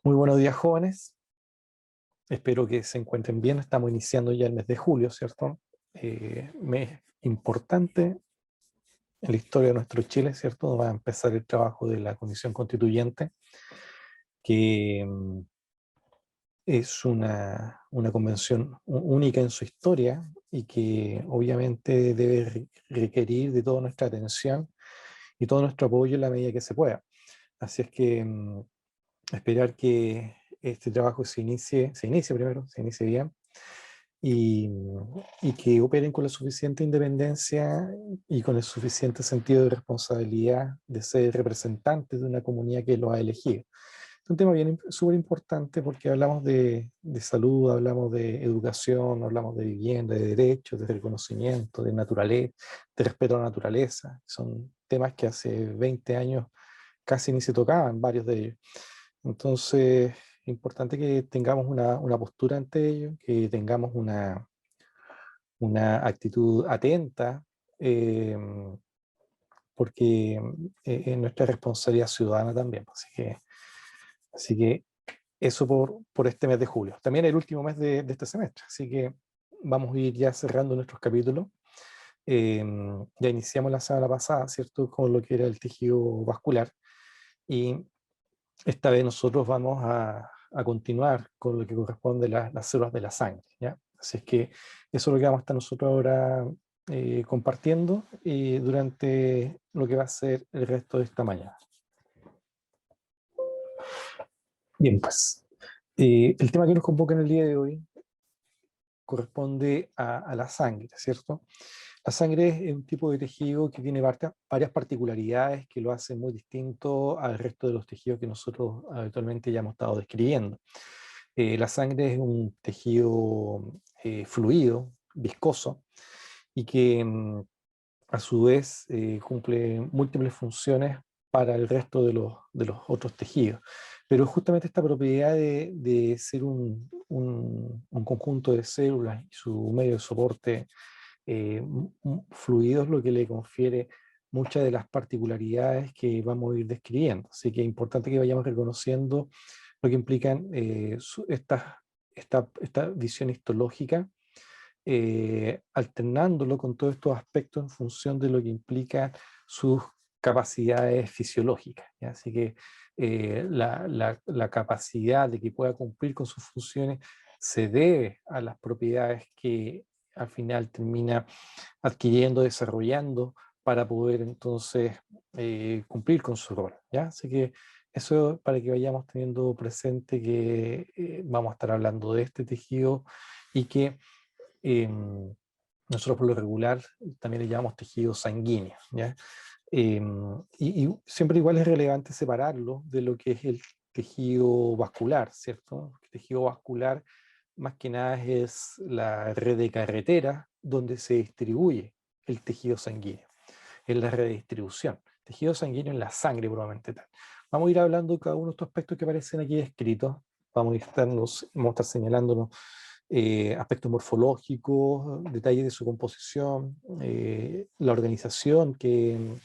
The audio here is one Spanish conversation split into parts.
Muy buenos días, jóvenes. Espero que se encuentren bien. Estamos iniciando ya el mes de julio, ¿cierto? Mes importante en la historia de nuestro Chile, ¿cierto? Va a empezar el trabajo de la Convención Constituyente, que es una convención única en su historia y que obviamente debe requerir de toda nuestra atención y todo nuestro apoyo en la medida que se pueda. Así es que esperar que este trabajo se inicie bien y, y que operen con la suficiente independencia y con el suficiente sentido de responsabilidad de ser representantes de una comunidad que los ha elegido. Es un tema bien súper importante porque hablamos de salud, hablamos de educación, hablamos de vivienda, de derechos, de reconocimiento, de naturaleza, de respeto a la naturaleza. Son temas que hace 20 años casi ni se tocaban, varios de ellos. Entonces, es importante que tengamos una postura ante ello, que tengamos una actitud atenta, eh, porque es nuestra responsabilidad ciudadana también. Así que eso por este mes de julio. También el último mes de este semestre, así que vamos a ir ya cerrando nuestros capítulos. Eh, ya iniciamos la semana pasada, ¿cierto?, con lo que era el tejido vascular, y esta vez nosotros vamos a continuar con lo que corresponde a las células de la sangre, ¿ya? Así es que eso es lo que vamos a estar nosotros ahora compartiendo durante lo que va a ser el resto de esta mañana. Bien, pues, el tema que nos convoca en el día de hoy corresponde a la sangre, ¿cierto? La sangre es un tipo de tejido que tiene varias particularidades que lo hacen muy distinto al resto de los tejidos que nosotros habitualmente ya hemos estado describiendo. La sangre es un tejido fluido, viscoso, y que a su vez cumple múltiples funciones para el resto de los otros tejidos. Pero justamente esta propiedad de ser un conjunto de células y su medio de soporte fluido es lo que le confiere muchas de las particularidades que vamos a ir describiendo. Así que es importante que vayamos reconociendo lo que implican esta visión histológica, alternándolo con todos estos aspectos en función de lo que implica sus capacidades fisiológicas, ¿ya? Así que la capacidad de que pueda cumplir con sus funciones se debe a las propiedades que al final termina adquiriendo, desarrollando para poder entonces cumplir con su rol, ¿ya? Así que eso para que vayamos teniendo presente que vamos a estar hablando de este tejido y que eh, nosotros por lo regular también le llamamos tejido sanguíneo, ¿ya? Eh, y siempre igual es relevante separarlo de lo que es el tejido vascular, ¿cierto? El tejido vascular más que nada es la red de carretera donde se distribuye el tejido sanguíneo, es la red de distribución. Tejido sanguíneo en la sangre probablemente tal. Vamos a ir hablando de cada uno de estos aspectos que aparecen aquí descritos, vamos a estar señalándonos aspectos morfológicos, detalles de su composición, la organización que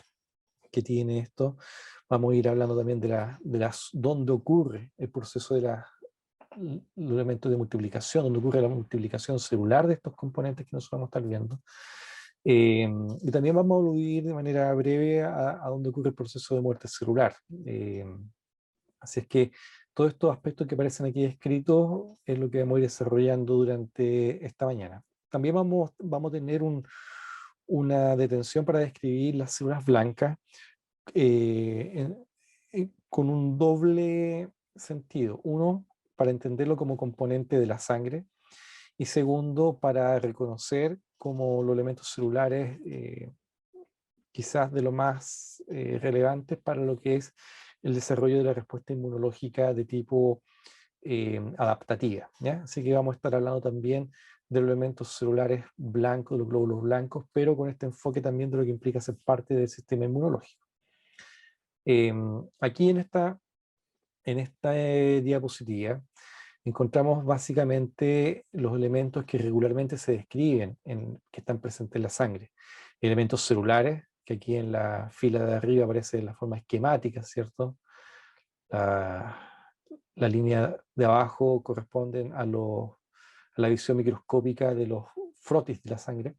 tiene esto. Vamos a ir hablando también de dónde ocurre el proceso de los elementos de multiplicación, dónde ocurre la multiplicación celular de estos componentes que nosotros vamos a estar viendo. Y también vamos a aludir de manera breve a dónde ocurre el proceso de muerte celular. Así es que todos estos aspectos que aparecen aquí escritos es lo que vamos a ir desarrollando durante esta mañana. También vamos a tener una detención para describir las células blancas con un doble sentido. Uno, para entenderlo como componente de la sangre, y segundo, para reconocer como los elementos celulares quizás de lo más relevantes para lo que es el desarrollo de la respuesta inmunológica de tipo adaptativa, ¿ya? Así que vamos a estar hablando también de los elementos celulares blancos, de los glóbulos blancos, pero con este enfoque también de lo que implica ser parte del sistema inmunológico. Aquí en esta diapositiva encontramos básicamente los elementos que regularmente se describen, que están presentes en la sangre. Elementos celulares, que aquí en la fila de arriba aparece de la forma esquemática, ¿cierto? la línea de abajo corresponden a la visión microscópica de los frotis de la sangre.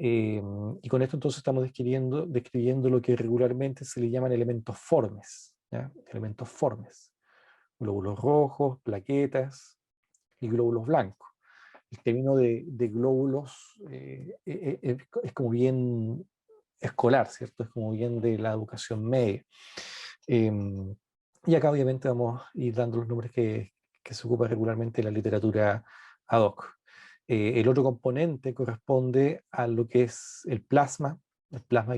Y con esto entonces estamos describiendo lo que regularmente se le llaman elementos formes, ¿ya? Elementos formes, glóbulos rojos, plaquetas y glóbulos blancos. El término de glóbulos es como bien escolar, ¿cierto? Es como bien de la educación media. Y acá obviamente vamos a ir dando los nombres que se ocupa regularmente en la literatura ad hoc. El otro componente corresponde a lo que es el plasma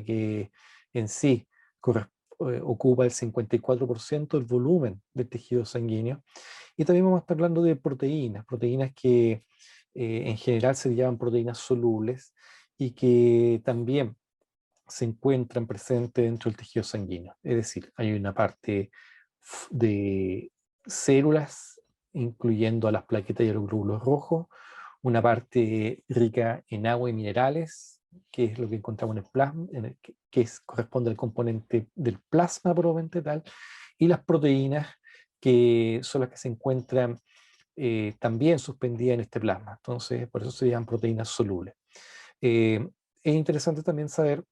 que en sí ocupa el 54% del volumen del tejido sanguíneo. Y también vamos a estar hablando de proteínas que en general se llaman proteínas solubles y que también se encuentran presentes dentro del tejido sanguíneo. Es decir, hay una parte de células, incluyendo a las plaquetas y a los glóbulos rojos, una parte rica en agua y minerales, que es lo que encontramos en el plasma, corresponde al componente del plasma probablemente tal, y las proteínas, que son las que se encuentran también suspendidas en este plasma. Entonces, por eso se llaman proteínas solubles. Es interesante también saber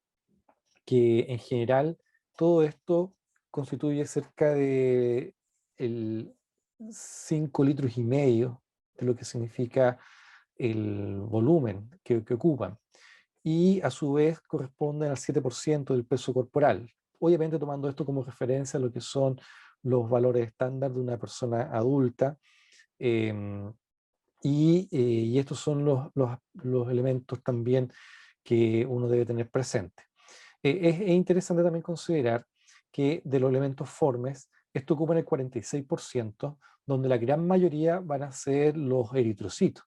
que en general todo esto constituye cerca de el 5 litros y medio de lo que significa el volumen que ocupan, y a su vez corresponden al 7% del peso corporal. Obviamente tomando esto como referencia a lo que son los valores estándar de una persona adulta, em, y estos son los elementos también que uno debe tener presente. Es interesante también considerar que de los elementos formes, esto ocupa el 46%, donde la gran mayoría van a ser los eritrocitos.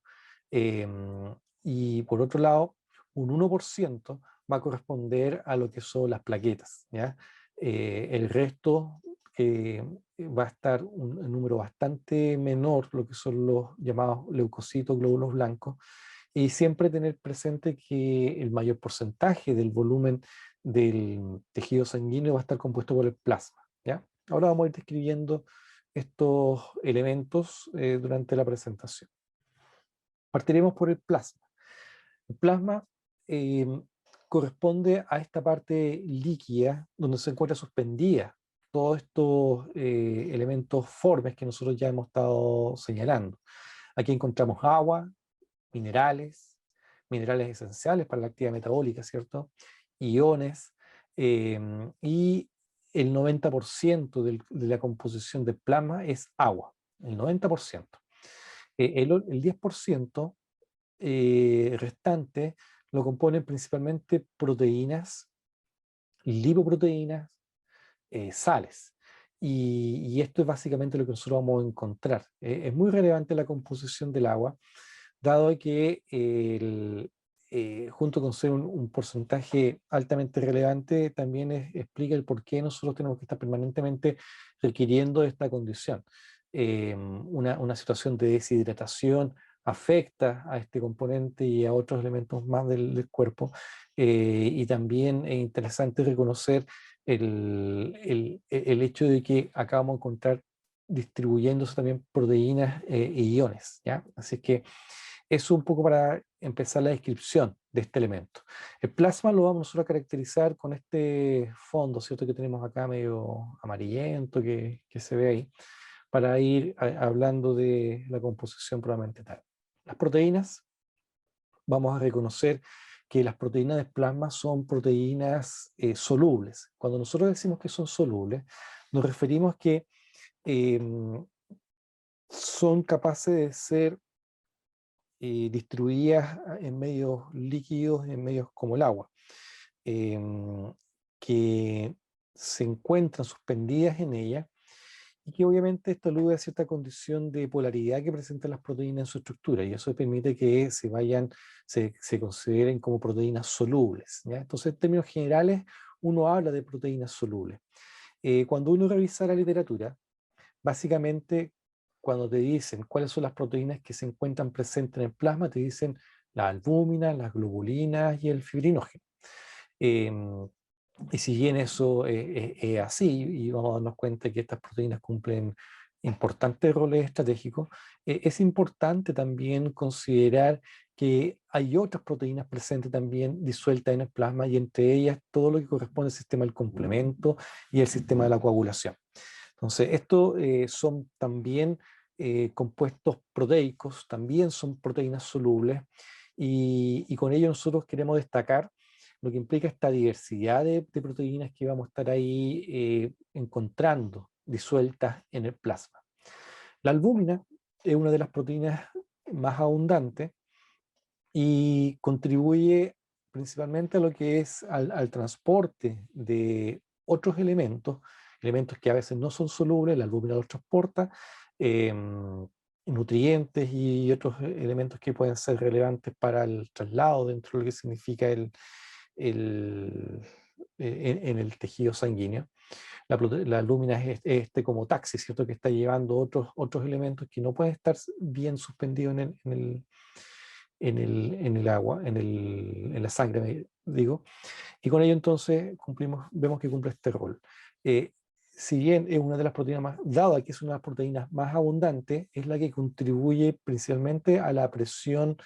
Y por otro lado, un 1% va a corresponder a lo que son las plaquetas, ¿ya? El resto va a estar un número bastante menor, lo que son los llamados leucocitos, glóbulos blancos, y siempre tener presente que el mayor porcentaje del volumen del tejido sanguíneo va a estar compuesto por el plasma, ¿ya? Ahora vamos a ir describiendo estos elementos durante la presentación. Partiremos por el plasma. El plasma eh, corresponde a esta parte líquida donde se encuentra suspendida todos estos elementos formes que nosotros ya hemos estado señalando. Aquí encontramos agua, minerales, minerales esenciales para la actividad metabólica, ¿cierto? Iones, y el 90% de la composición del plasma es agua, el 90%. El 10% restante lo componen principalmente proteínas, lipoproteínas, sales. Y esto es básicamente lo que nosotros vamos a encontrar. Es muy relevante la composición del agua, dado que junto con ser un porcentaje altamente relevante, también explica el por qué nosotros tenemos que estar permanentemente requiriendo esta condición. Una situación de deshidratación afecta a este componente y a otros elementos más del cuerpo, y también es interesante reconocer el hecho de que acá vamos a encontrar distribuyéndose también proteínas e iones, ¿ya? Así que eso un poco para empezar la descripción de este elemento. El plasma lo vamos nosotros a caracterizar con este fondo, ¿cierto? Que tenemos acá medio amarillento que se ve ahí, para ir hablando de la composición probablemente tal. Las proteínas, vamos a reconocer que las proteínas de plasma son proteínas solubles. Cuando nosotros decimos que son solubles, nos referimos que son capaces de ser distribuidas en medios líquidos, en medios como el agua, que se encuentran suspendidas en ella, y que obviamente esto alude a cierta condición de polaridad que presentan las proteínas en su estructura, y eso permite que se consideren como proteínas solubles, ¿ya? Entonces, en términos generales, uno habla de proteínas solubles. Cuando uno revisa la literatura, básicamente, cuando te dicen cuáles son las proteínas que se encuentran presentes en el plasma, te dicen las albúminas, las globulinas y el fibrinógeno. Y si bien eso es así, y vamos a darnos cuenta que estas proteínas cumplen importantes roles estratégicos, es importante también considerar que hay otras proteínas presentes también disueltas en el plasma, y entre ellas todo lo que corresponde al sistema del complemento y el sistema de la coagulación. Entonces, estos son también compuestos proteicos, también son proteínas solubles, y con ello nosotros queremos destacar lo que implica esta diversidad de proteínas que vamos a estar ahí encontrando disueltas en el plasma. La albúmina es una de las proteínas más abundantes y contribuye principalmente a lo que es al transporte de otros elementos, elementos que a veces no son solubles, la albúmina los transporta, nutrientes y otros elementos que pueden ser relevantes para el traslado dentro de lo que significa en el tejido sanguíneo. La albúmina es este como taxi, ¿cierto? Que está llevando otros elementos que no pueden estar bien suspendidos en el agua, en la sangre, digo, y con ello entonces vemos que cumple este rol. Si bien es una de las proteínas más, dada que es una de las proteínas más abundantes, es la que contribuye principalmente a la presión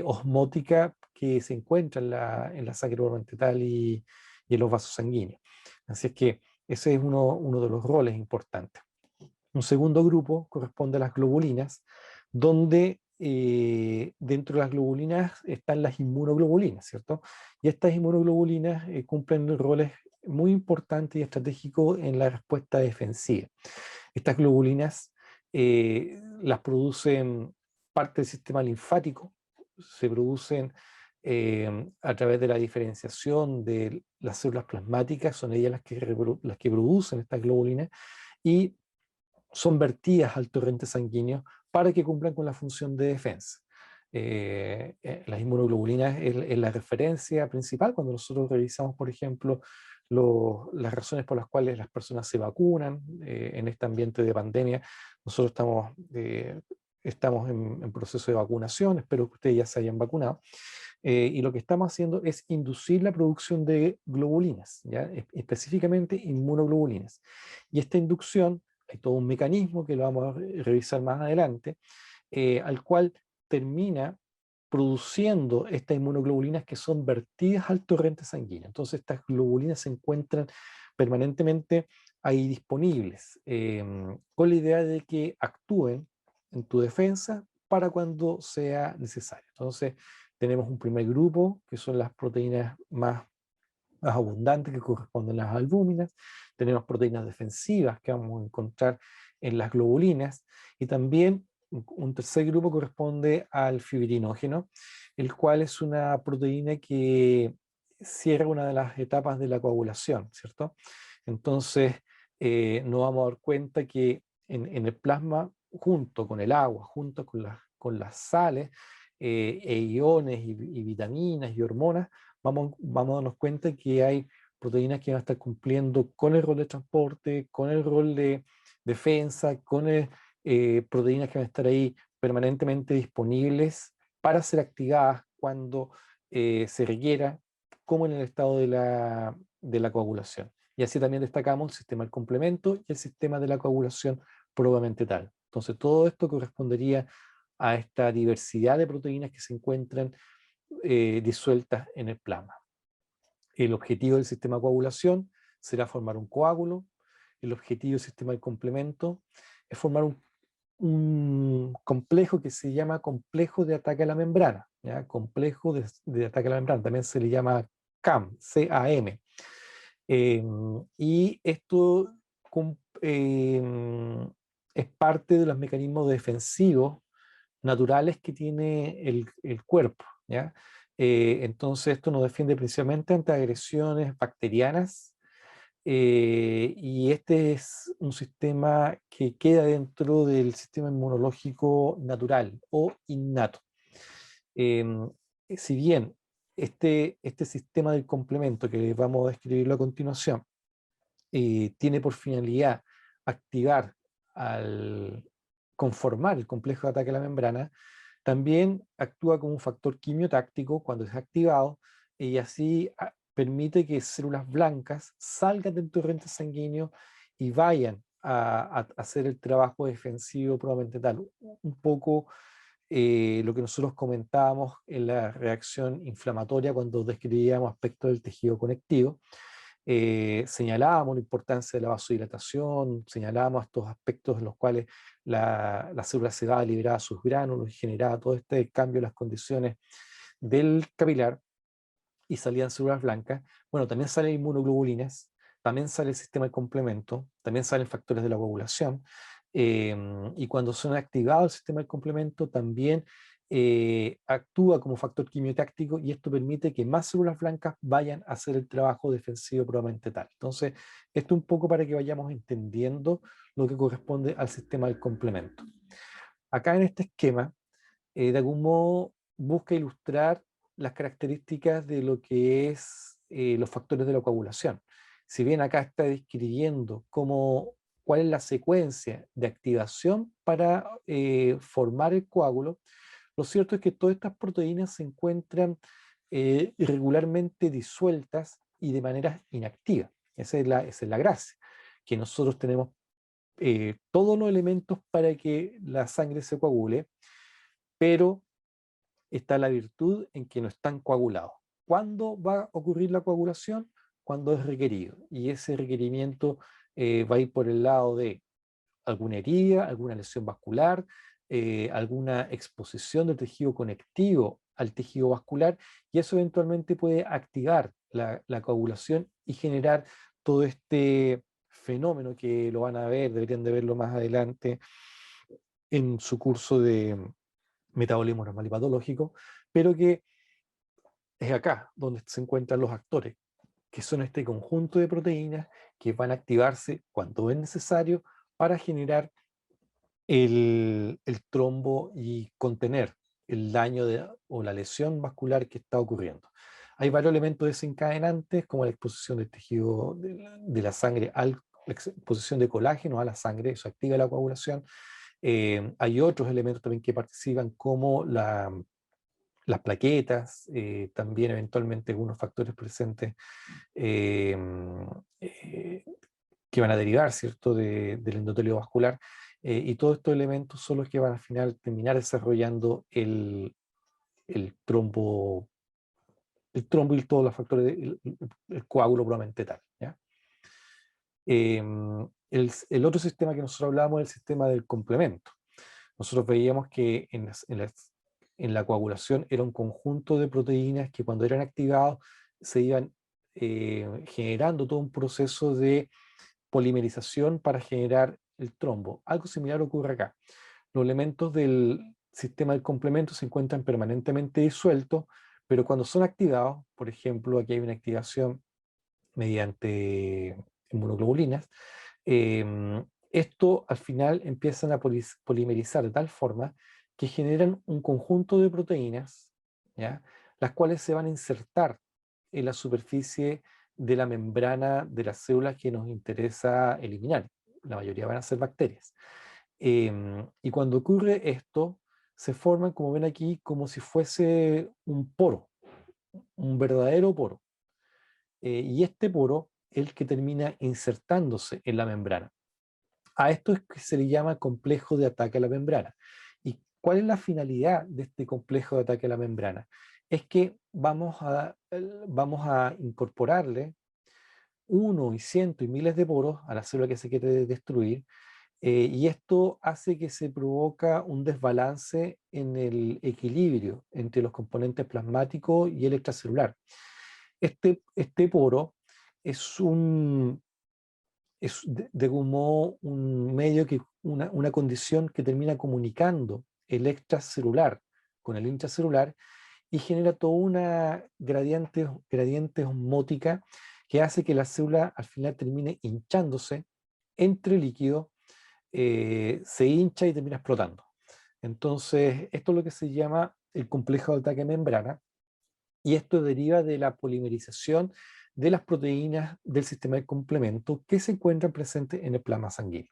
osmótica que se encuentra en la sangre orbital y en los vasos sanguíneos. Así es que ese es uno de los roles importantes. Un segundo grupo corresponde a las globulinas, donde dentro de las globulinas están las inmunoglobulinas, ¿cierto? Y estas inmunoglobulinas cumplen roles muy importantes y estratégicos en la respuesta defensiva. Estas globulinas las producen parte del sistema linfático, se producen a través de la diferenciación de las células plasmáticas, son ellas las que producen estas globulinas, y son vertidas al torrente sanguíneo para que cumplan con la función de defensa. Las inmunoglobulinas es la referencia principal cuando nosotros revisamos, por ejemplo, las razones por las cuales las personas se vacunan en este ambiente de pandemia. Nosotros estamos en proceso de vacunación, espero que ustedes ya se hayan vacunado, y lo que estamos haciendo es inducir la producción de globulinas, ¿ya? Específicamente inmunoglobulinas. Y esta inducción, hay todo un mecanismo que lo vamos a revisar más adelante, al cual termina produciendo estas inmunoglobulinas que son vertidas al torrente sanguíneo. Entonces estas globulinas se encuentran permanentemente ahí disponibles, con la idea de que actúen en tu defensa para cuando sea necesario. Entonces tenemos un primer grupo, que son las proteínas más abundantes, que corresponden a las albúminas. Tenemos proteínas defensivas que vamos a encontrar en las globulinas, y también un tercer grupo corresponde al fibrinógeno, el cual es una proteína que cierra una de las etapas de la coagulación, ¿cierto? Entonces, nos vamos a dar cuenta que en el plasma, junto con el agua, junto con las sales, e iones y vitaminas y hormonas, vamos a darnos cuenta que hay proteínas que van a estar cumpliendo con el rol de transporte, con el rol de defensa, proteínas que van a estar ahí permanentemente disponibles para ser activadas cuando se requiera, como en el estado de la coagulación. Y así también destacamos el sistema del complemento y el sistema de la coagulación probablemente tal. Entonces todo esto correspondería a esta diversidad de proteínas que se encuentran disueltas en el plasma. El objetivo del sistema de coagulación será formar un coágulo. El objetivo del sistema de complemento es formar un complejo que se llama complejo de ataque a la membrana, ¿ya? Complejo de ataque a la membrana, también se le llama CAM, C-A-M. Y esto es parte de los mecanismos defensivos naturales que tiene el cuerpo, ¿ya? Entonces esto nos defiende principalmente ante agresiones bacterianas, y este es un sistema que queda dentro del sistema inmunológico natural o innato. Em, si bien este sistema del complemento que vamos a describirlo a continuación tiene por finalidad activar al conformar el complejo de ataque a la membrana, también actúa como un factor quimiotáctico cuando es activado, y así permite que células blancas salgan del torrente sanguíneo y vayan a hacer el trabajo defensivo probablemente tal. Un poco lo que nosotros comentábamos en la reacción inflamatoria cuando describíamos aspectos del tejido conectivo. Señalábamos la importancia de la vasodilatación, señalábamos estos aspectos en los cuales la célula se va a liberar sus gránulos y generaba todo este cambio en las condiciones del capilar y salían células blancas. Bueno, también salen inmunoglobulinas, también sale el sistema de complemento, también salen factores de la coagulación, y cuando son activados el sistema de complemento también actúa como factor quimiotáctico y esto permite que más células blancas vayan a hacer el trabajo defensivo probablemente tal. Entonces, esto un poco para que vayamos entendiendo lo que corresponde al sistema del complemento. Acá en este esquema, de algún modo busca ilustrar las características de lo que es los factores de la coagulación. Si bien acá está describiendo cuál es la secuencia de activación para formar el coágulo, lo cierto es que todas estas proteínas se encuentran irregularmente disueltas y de manera inactiva. Esa es la gracia, que nosotros tenemos todos los elementos para que la sangre se coagule, pero está la virtud en que no están coagulados. ¿Cuándo va a ocurrir la coagulación? Cuando es requerido. Y ese requerimiento va a ir por el lado de alguna herida, alguna lesión vascular, alguna exposición del tejido conectivo al tejido vascular, y eso eventualmente puede activar la coagulación y generar todo este fenómeno que lo van a ver, deberían de verlo más adelante en su curso de metabolismo normal y patológico, pero que es acá donde se encuentran los actores, que son este conjunto de proteínas que van a activarse cuando es necesario para generar el trombo y contener el daño o la lesión vascular que está ocurriendo. Hay varios elementos desencadenantes, como la exposición del tejido de la sangre, la exposición de colágeno a la sangre, eso activa la coagulación. Hay otros elementos también que participan, como las plaquetas, también eventualmente algunos factores presentes eh, eh, que van a derivar, ¿cierto?, del endotelio vascular, y todos estos elementos son los que van al final terminar desarrollando el trombo, y todos los factores, el coágulo probablemente tal, ¿ya? El otro sistema que nosotros hablábamos es el sistema del complemento. Nosotros veíamos que en la coagulación era un conjunto de proteínas que cuando eran activados se iban generando todo un proceso de polimerización para generar el trombo. Algo similar ocurre acá. Los elementos del sistema del complemento se encuentran permanentemente disueltos, pero cuando son activados, por ejemplo, aquí hay una activación mediante inmunoglobulinas, esto al final empiezan a polimerizar de tal forma que generan un conjunto de proteínas, ¿ya?, las cuales se van a insertar en la superficie de la membrana de las células que nos interesa eliminar. La mayoría van a ser bacterias. Y cuando ocurre esto, se forman, como ven aquí, como si fuese un poro, un verdadero poro. Y este poro es el que termina insertándose en la membrana. A esto es que se le llama complejo de ataque a la membrana. ¿Y cuál es la finalidad de este complejo de ataque a la membrana? Es que vamos a incorporarle uno y cientos y miles de poros a la célula que se quiere destruir, y esto hace que se provoca un desbalance en el equilibrio entre los componentes plasmáticos y el extracelular. Este poro es de algún modo un medio, una condición que termina comunicando el extracelular con el intracelular y genera toda una gradiente osmótica que hace que la célula al final termine hinchándose entre líquido, se hincha y termina explotando. Entonces, esto es lo que se llama el complejo de ataque a membrana, y esto deriva de la polimerización de las proteínas del sistema de complemento que se encuentran presentes en el plasma sanguíneo.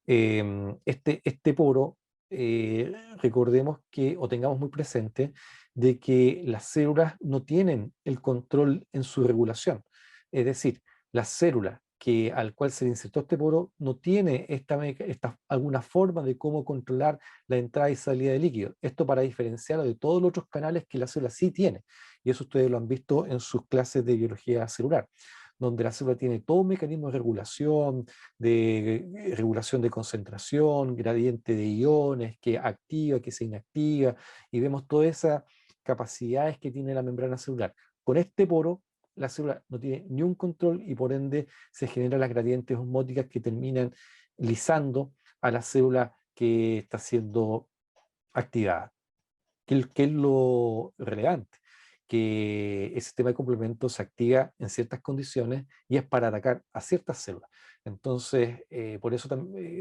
Este poro, recordemos que, o tengamos muy presente, de que las células no tienen el control en su regulación. Es decir, las células al cual se le insertó este poro no tiene alguna forma de cómo controlar la entrada y salida de líquido. Esto para diferenciarlo de todos los otros canales que la célula sí tiene. Y eso ustedes lo han visto en sus clases de biología celular, donde la célula tiene todo un mecanismo de regulación de concentración, gradiente de iones, que activa, que se inactiva, y vemos todas esas capacidades que tiene la membrana celular. Con este poro, la célula no tiene ni un control y por ende se generan las gradientes osmóticas que terminan lisando a la célula que está siendo activada. ¿Qué es lo relevante? Que el sistema de complemento se activa en ciertas condiciones y es para atacar a ciertas células. Entonces, por eso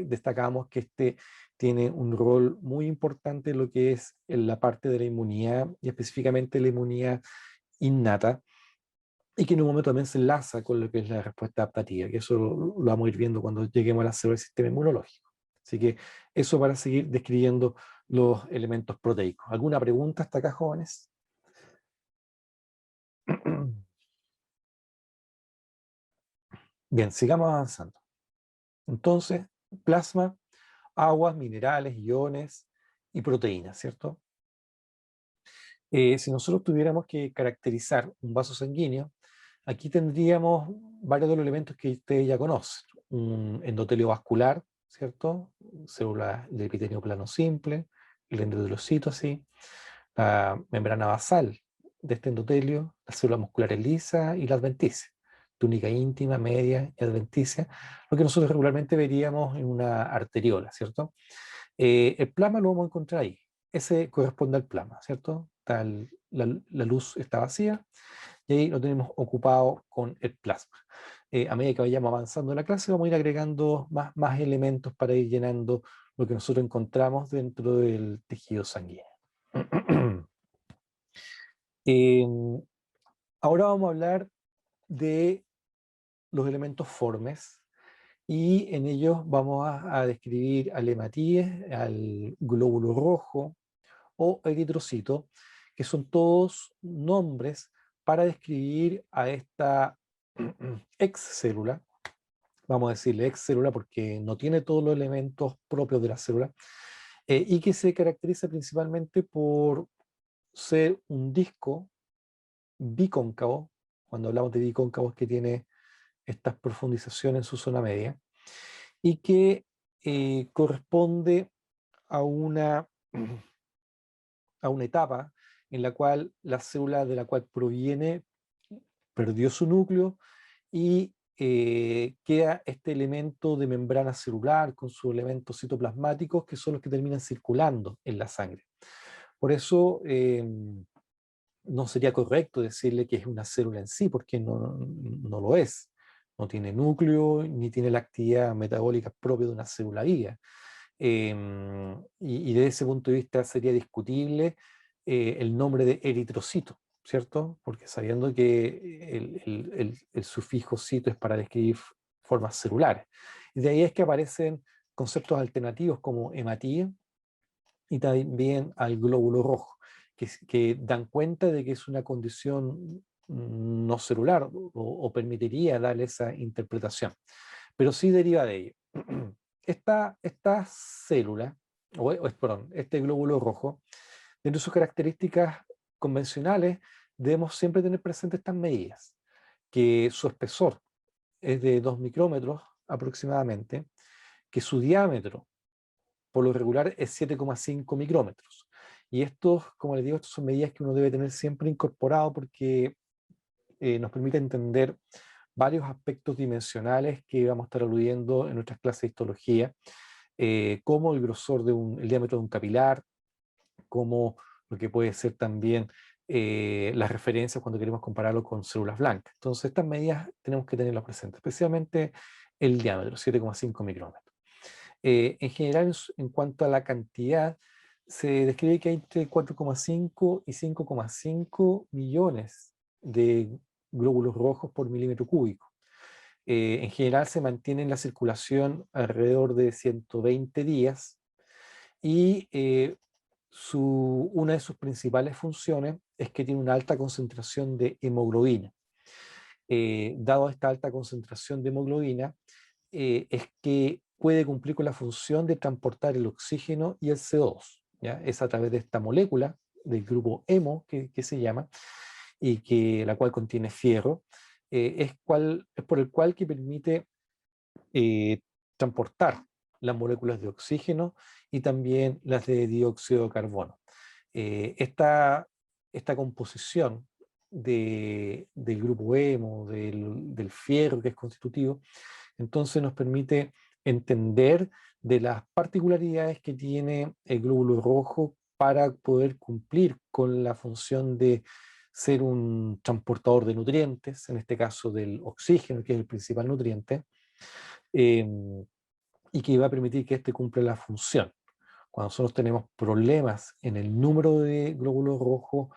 destacamos que este tiene un rol muy importante en lo que es en la parte de la inmunidad y específicamente la inmunidad innata, y que en un momento también se enlaza con lo que es la respuesta adaptativa, que eso lo vamos a ir viendo cuando lleguemos a la célula del sistema inmunológico. Así que eso para seguir describiendo los elementos proteicos. ¿Alguna pregunta hasta acá, jóvenes? Bien, sigamos avanzando. Entonces, plasma, aguas, minerales, iones y proteínas, ¿cierto? Si nosotros tuviéramos que caracterizar un vaso sanguíneo, aquí tendríamos varios de los elementos que ustedes ya conocen. Un endotelio vascular, ¿cierto? Células del epitelio plano simple, el endotelocito así, la membrana basal de este endotelio, las células musculares lisas y la adventicia, túnica íntima, media y adventicia, lo que nosotros regularmente veríamos en una arteriola, ¿cierto? El plasma lo vamos a encontrar ahí. Ese corresponde al plasma, ¿cierto? La luz está vacía y ahí lo tenemos ocupado con el plasma. A medida que vayamos avanzando en la clase, vamos a ir agregando más elementos para ir llenando lo que nosotros encontramos dentro del tejido sanguíneo. Eh, Ahora vamos a hablar de los elementos formes y en ellos vamos a describir al hematíes, al glóbulo rojo o eritrocito, que son todos nombres para describir a esta excélula. Vamos a decirle excélula porque no tiene todos los elementos propios de la célula, y que se caracteriza principalmente por ser un disco bicóncavo. Cuando hablamos de bicóncavo es que tiene estas profundizaciones en su zona media y que corresponde a a una etapa en la cual la célula de la cual proviene perdió su núcleo y queda este elemento de membrana celular con sus elementos citoplasmáticos que son los que terminan circulando en la sangre. Por eso no sería correcto decirle que es una célula en sí, porque no lo es. No tiene núcleo ni tiene la actividad metabólica propia de una célula viva. Y desde ese punto de vista sería discutible el nombre de eritrocito, ¿cierto? Porque sabiendo que el sufijo cito es para describir formas celulares. Y de ahí es que aparecen conceptos alternativos como hematía y también al glóbulo rojo, que dan cuenta de que es una condición no celular o permitiría darle esa interpretación, pero sí deriva de ello. Esta célula, perdón, este glóbulo rojo, dentro de sus características convencionales, debemos siempre tener presentes estas medidas, que su espesor es de 2 micrómetros aproximadamente, que su diámetro por lo regular es 7,5 micrómetros. Y estos, como les digo, estas son medidas que uno debe tener siempre incorporado porque nos permite entender varios aspectos dimensionales que vamos a estar aludiendo en nuestras clases de histología, como el grosor el diámetro de un capilar, como lo que puede ser también las referencias cuando queremos compararlo con células blancas. Entonces, estas medidas tenemos que tenerlas presentes, especialmente el diámetro, 7,5 micrómetros. En general, en cuanto a la cantidad, se describe que hay entre 4,5 y 5,5 millones de glóbulos rojos por milímetro cúbico. En general se mantiene en la circulación alrededor de 120 días y una de sus principales funciones es que tiene una alta concentración de hemoglobina. dado esta alta concentración de hemoglobina, es que puede cumplir con la función de transportar el oxígeno y el CO2. ¿Ya? Es a través de esta molécula del grupo hemo, que se llama, y la cual contiene fierro, es por el cual que permite transportar las moléculas de oxígeno y también las de dióxido de carbono. Esta composición del grupo hemo, del fierro que es constitutivo, entonces nos permite entender de las particularidades que tiene el glóbulo rojo para poder cumplir con la función de ser un transportador de nutrientes, en este caso del oxígeno, que es el principal nutriente, eh, y que va a permitir que éste cumpla la función. Cuando nosotros tenemos problemas en el número de glóbulos rojos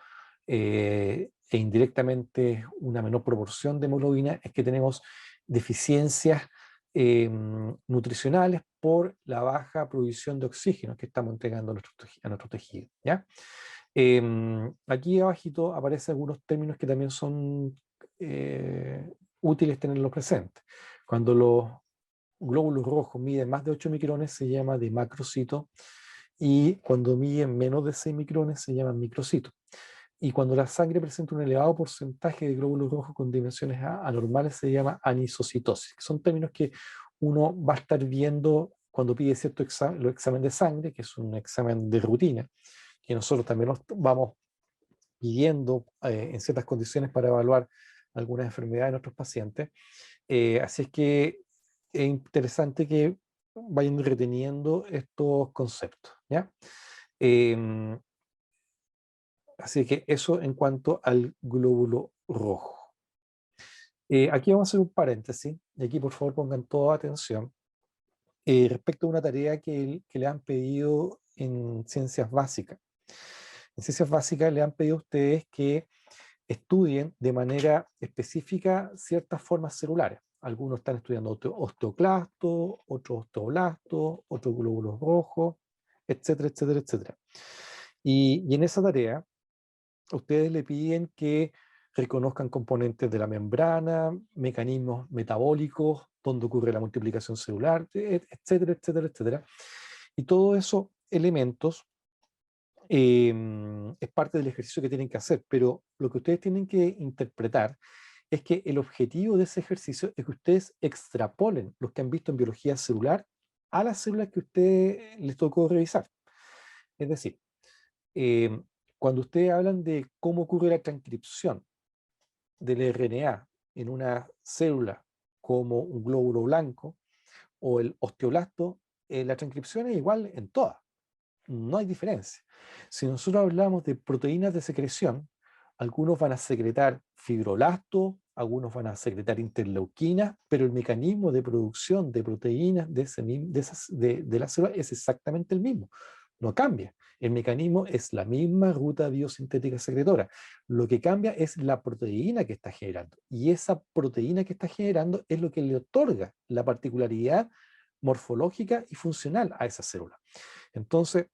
e indirectamente una menor proporción de hemoglobina, es que tenemos deficiencias nutricionales por la baja provisión de oxígeno que estamos entregando a nuestro tejido. ¿Ya? Aquí abajito aparecen algunos términos que también son útiles tenerlos presentes. Cuando los glóbulos rojos miden más de 8 micrones se llama de macrocito, y cuando miden menos de 6 micrones se llaman microcitos. Y cuando la sangre presenta un elevado porcentaje de glóbulos rojos con dimensiones anormales se llama anisocitosis, que son términos que uno va a estar viendo cuando pide cierto examen de sangre, que es un examen de rutina, que nosotros también nos vamos pidiendo en ciertas condiciones para evaluar algunas enfermedades de nuestros pacientes. Así es que es interesante que vayan reteniendo estos conceptos, ¿ya? Em, Así que eso en cuanto al glóbulo rojo. Aquí vamos a hacer un paréntesis, y aquí por favor pongan toda atención, respecto a una tarea que le han pedido en ciencias básicas. En ciencias básicas le han pedido a ustedes que estudien de manera específica ciertas formas celulares. Algunos están estudiando osteoclastos, otros osteoblastos, otros glóbulos rojos, etcétera, etcétera, etcétera. Y en esa tarea, ustedes le piden que reconozcan componentes de la membrana, mecanismos metabólicos, donde ocurre la multiplicación celular, etcétera, etcétera, etcétera. Y todos esos elementos es parte del ejercicio que tienen que hacer, pero lo que ustedes tienen que interpretar es que el objetivo de ese ejercicio es que ustedes extrapolen los que han visto en biología celular a las células que a ustedes les tocó revisar. Es decir, eh, cuando ustedes hablan de cómo ocurre la transcripción del RNA en una célula como un glóbulo blanco o el osteoblasto, la transcripción es igual en todas. No hay diferencia. Si nosotros hablamos de proteínas de secreción, algunos van a secretar fibroblastos, algunos van a secretar interleuquinas, pero el mecanismo de producción de proteínas de la célula es exactamente el mismo. No cambia. El mecanismo es la misma ruta biosintética secretora. Lo que cambia es la proteína que está generando. Y esa proteína que está generando es lo que le otorga la particularidad morfológica y funcional a esa célula. Entonces,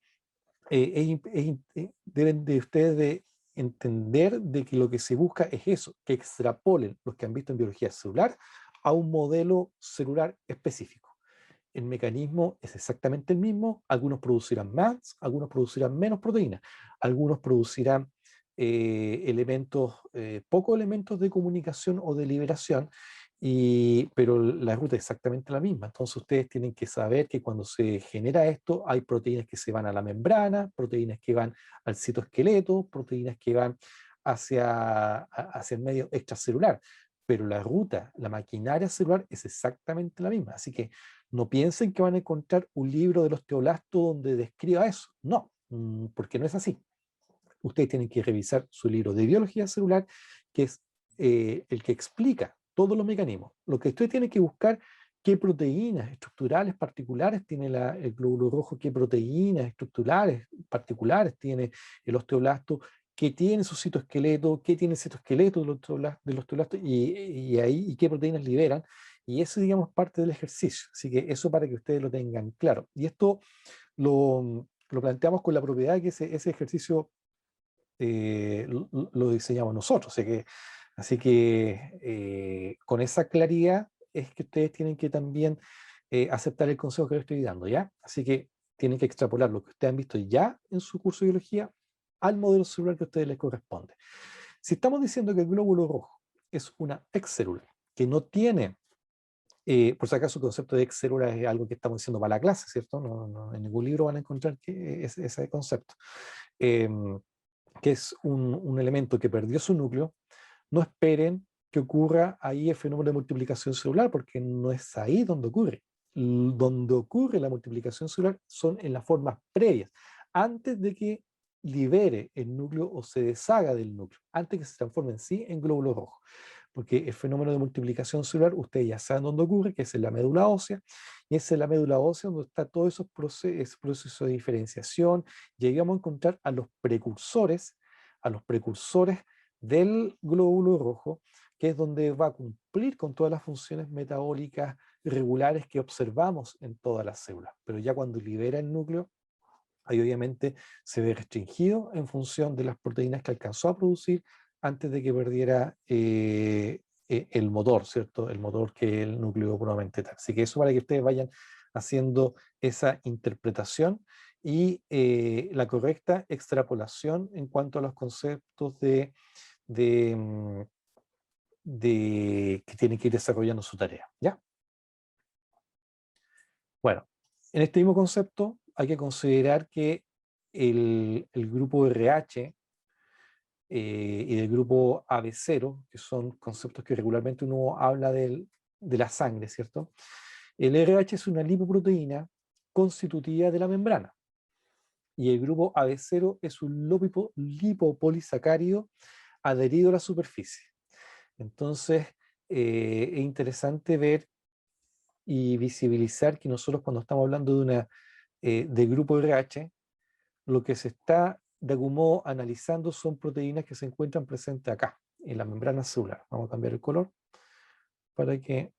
deben de ustedes de entender de que lo que se busca es eso, que extrapolen los que han visto en biología celular a un modelo celular específico. El mecanismo es exactamente el mismo, algunos producirán más, algunos producirán menos proteínas, algunos producirán pocos elementos de comunicación o de liberación, pero la ruta es exactamente la misma. Entonces ustedes tienen que saber que cuando se genera esto hay proteínas que se van a la membrana, proteínas que van al citoesqueleto, proteínas que van hacia el medio extracelular, pero la ruta, la maquinaria celular es exactamente la misma. Así que no piensen que van a encontrar un libro del osteoblasto donde describa eso. No, porque no es así. Ustedes tienen que revisar su libro de biología celular, que es el que explica todos los mecanismos. Lo que ustedes tienen que buscar, qué proteínas estructurales particulares tiene el glóbulo rojo, qué proteínas estructurales particulares tiene el osteoblasto, qué tiene su citoesqueleto, qué tiene el citoesqueleto del osteoblasto y qué proteínas liberan. Y eso, digamos, parte del ejercicio. Así que eso para que ustedes lo tengan claro. Y esto lo planteamos con la propiedad que ese ejercicio lo diseñamos nosotros. O sea que Así que con esa claridad es que ustedes tienen que también aceptar el consejo que les estoy dando, ¿ya? Así que tienen que extrapolar lo que ustedes han visto ya en su curso de biología al modelo celular que a ustedes les corresponde. Si estamos diciendo que el glóbulo rojo es una excélula que no tiene, por si acaso el concepto de excélula es algo que estamos diciendo para la clase, ¿cierto? En ningún libro van a encontrar ese concepto. Que es un elemento que perdió su núcleo, no esperen que ocurra ahí el fenómeno de multiplicación celular, porque no es ahí donde ocurre. Donde ocurre la multiplicación celular son en las formas previas, antes de que libere el núcleo o se deshaga del núcleo, antes que se transforme en sí en glóbulo rojo. Porque el fenómeno de multiplicación celular, ustedes ya saben dónde ocurre, que es en la médula ósea, y es en la médula ósea donde está todos esos procesos de diferenciación. Llegamos a encontrar a los precursores del glóbulo rojo, que es donde va a cumplir con todas las funciones metabólicas regulares que observamos en todas las células. Pero ya cuando libera el núcleo, ahí obviamente se ve restringido en función de las proteínas que alcanzó a producir antes de que perdiera el motor, ¿cierto? El motor que es el núcleo puramente tal. Así que eso para que ustedes vayan haciendo esa interpretación y la correcta extrapolación en cuanto a los conceptos de, mm, que tienen que ir desarrollando su tarea, ¿ya? Bueno, en este mismo concepto hay que considerar que el grupo RH y del grupo AB0, que son conceptos que regularmente uno habla de la sangre, ¿cierto? El RH es una lipoproteína constitutiva de la membrana y el grupo AB0 es un lipopolisacárido adherido a la superficie. Entonces, es interesante ver y visibilizar que nosotros cuando estamos hablando de grupo RH, lo que se está de algún modo analizando son proteínas que se encuentran presentes acá, en la membrana celular. Vamos a cambiar el color para que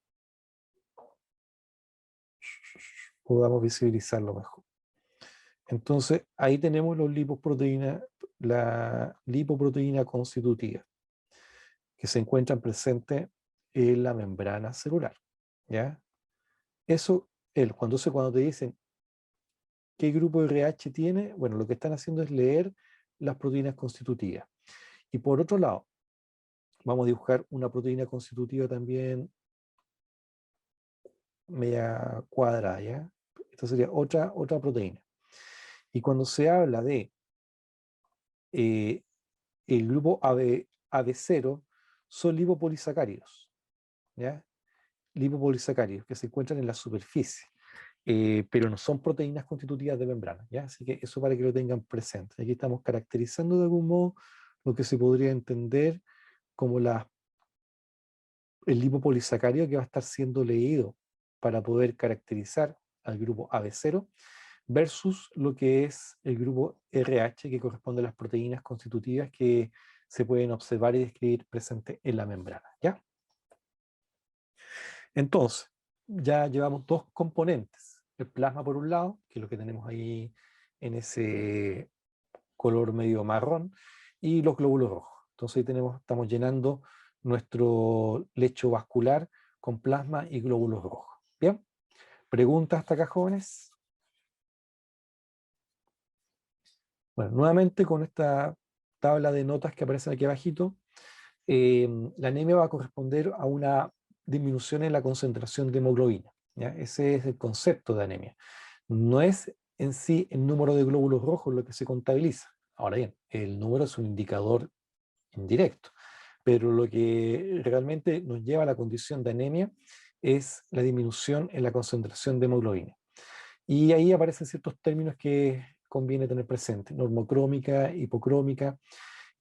podamos visibilizarlo mejor. Entonces, ahí tenemos la lipoproteína constitutiva, que se encuentran presentes en la membrana celular. ¿Ya? Eso, cuando te dicen qué grupo RH tiene, bueno, lo que están haciendo es leer las proteínas constitutivas. Y por otro lado, vamos a dibujar una proteína constitutiva también media cuadrada, ¿ya? Esta sería otra proteína. Y cuando se habla de eh, el grupo AB0, son lipopolisacáridos, ¿ya? Lipopolisacáridos que se encuentran en la superficie, pero no son proteínas constitutivas de membrana, ¿ya? Así que eso para que lo tengan presente. Aquí estamos caracterizando de algún modo lo que se podría entender como el lipopolisacárido que va a estar siendo leído para poder caracterizar al grupo AB0 versus lo que es el grupo RH que corresponde a las proteínas constitutivas que se pueden observar y describir presentes en la membrana, ¿ya? Entonces, ya llevamos dos componentes, el plasma por un lado, que es lo que tenemos ahí en ese color medio marrón, y los glóbulos rojos. Entonces ahí estamos llenando nuestro lecho vascular con plasma y glóbulos rojos. ¿Bien? ¿Preguntas hasta acá, jóvenes? Bueno, nuevamente con esta tabla de notas que aparecen aquí abajito, la anemia va a corresponder a una disminución en la concentración de hemoglobina, ¿ya? Ese es el concepto de anemia. No es en sí el número de glóbulos rojos lo que se contabiliza. Ahora bien, el número es un indicador indirecto, pero lo que realmente nos lleva a la condición de anemia es la disminución en la concentración de hemoglobina. Y ahí aparecen ciertos términos que conviene tener presente: normocrómica, hipocrómica,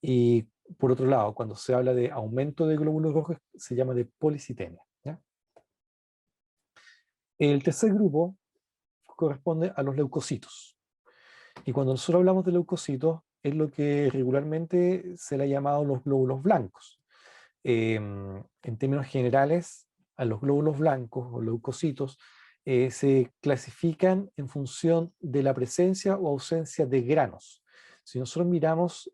y por otro lado, cuando se habla de aumento de glóbulos rojos, se llama de policitemia, ¿ya? El tercer grupo corresponde a los leucocitos. Y cuando nosotros hablamos de leucocitos, es lo que regularmente se le ha llamado los glóbulos blancos. En términos generales, a los glóbulos blancos o leucocitos se clasifican en función de la presencia o ausencia de granos. Si nosotros miramos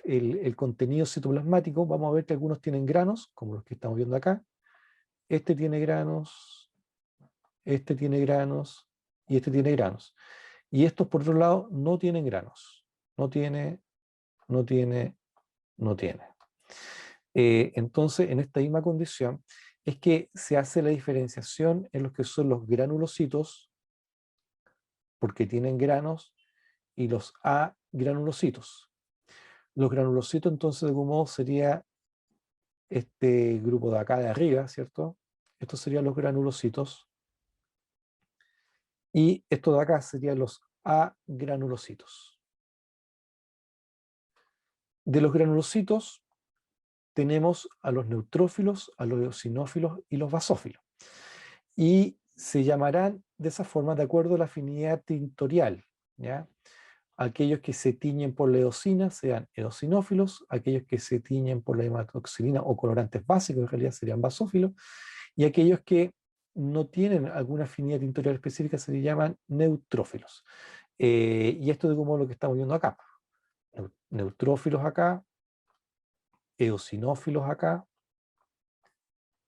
el contenido citoplasmático, vamos a ver que algunos tienen granos, como los que estamos viendo acá. Este tiene granos, este tiene granos y este tiene granos. Y estos, por otro lado, no tienen granos. No tiene, no tiene, no tiene. Entonces, en esta misma condición, es que se hace la diferenciación en los que son los granulocitos, porque tienen granos, y los agranulocitos. Los granulocitos, entonces, de algún modo, sería este grupo de acá de arriba, ¿cierto? Estos serían los granulocitos. Y estos de acá serían los agranulocitos. De los granulocitos tenemos a los neutrófilos, a los eosinófilos y los basófilos. Y se llamarán de esa forma de acuerdo a la afinidad tintorial, ¿ya? Aquellos que se tiñen por la eosina sean eosinófilos, aquellos que se tiñen por la hematoxilina o colorantes básicos en realidad serían basófilos, y aquellos que no tienen alguna afinidad tintorial específica se llaman neutrófilos. Y esto es como lo que estamos viendo acá. Neutrófilos acá, eosinófilos acá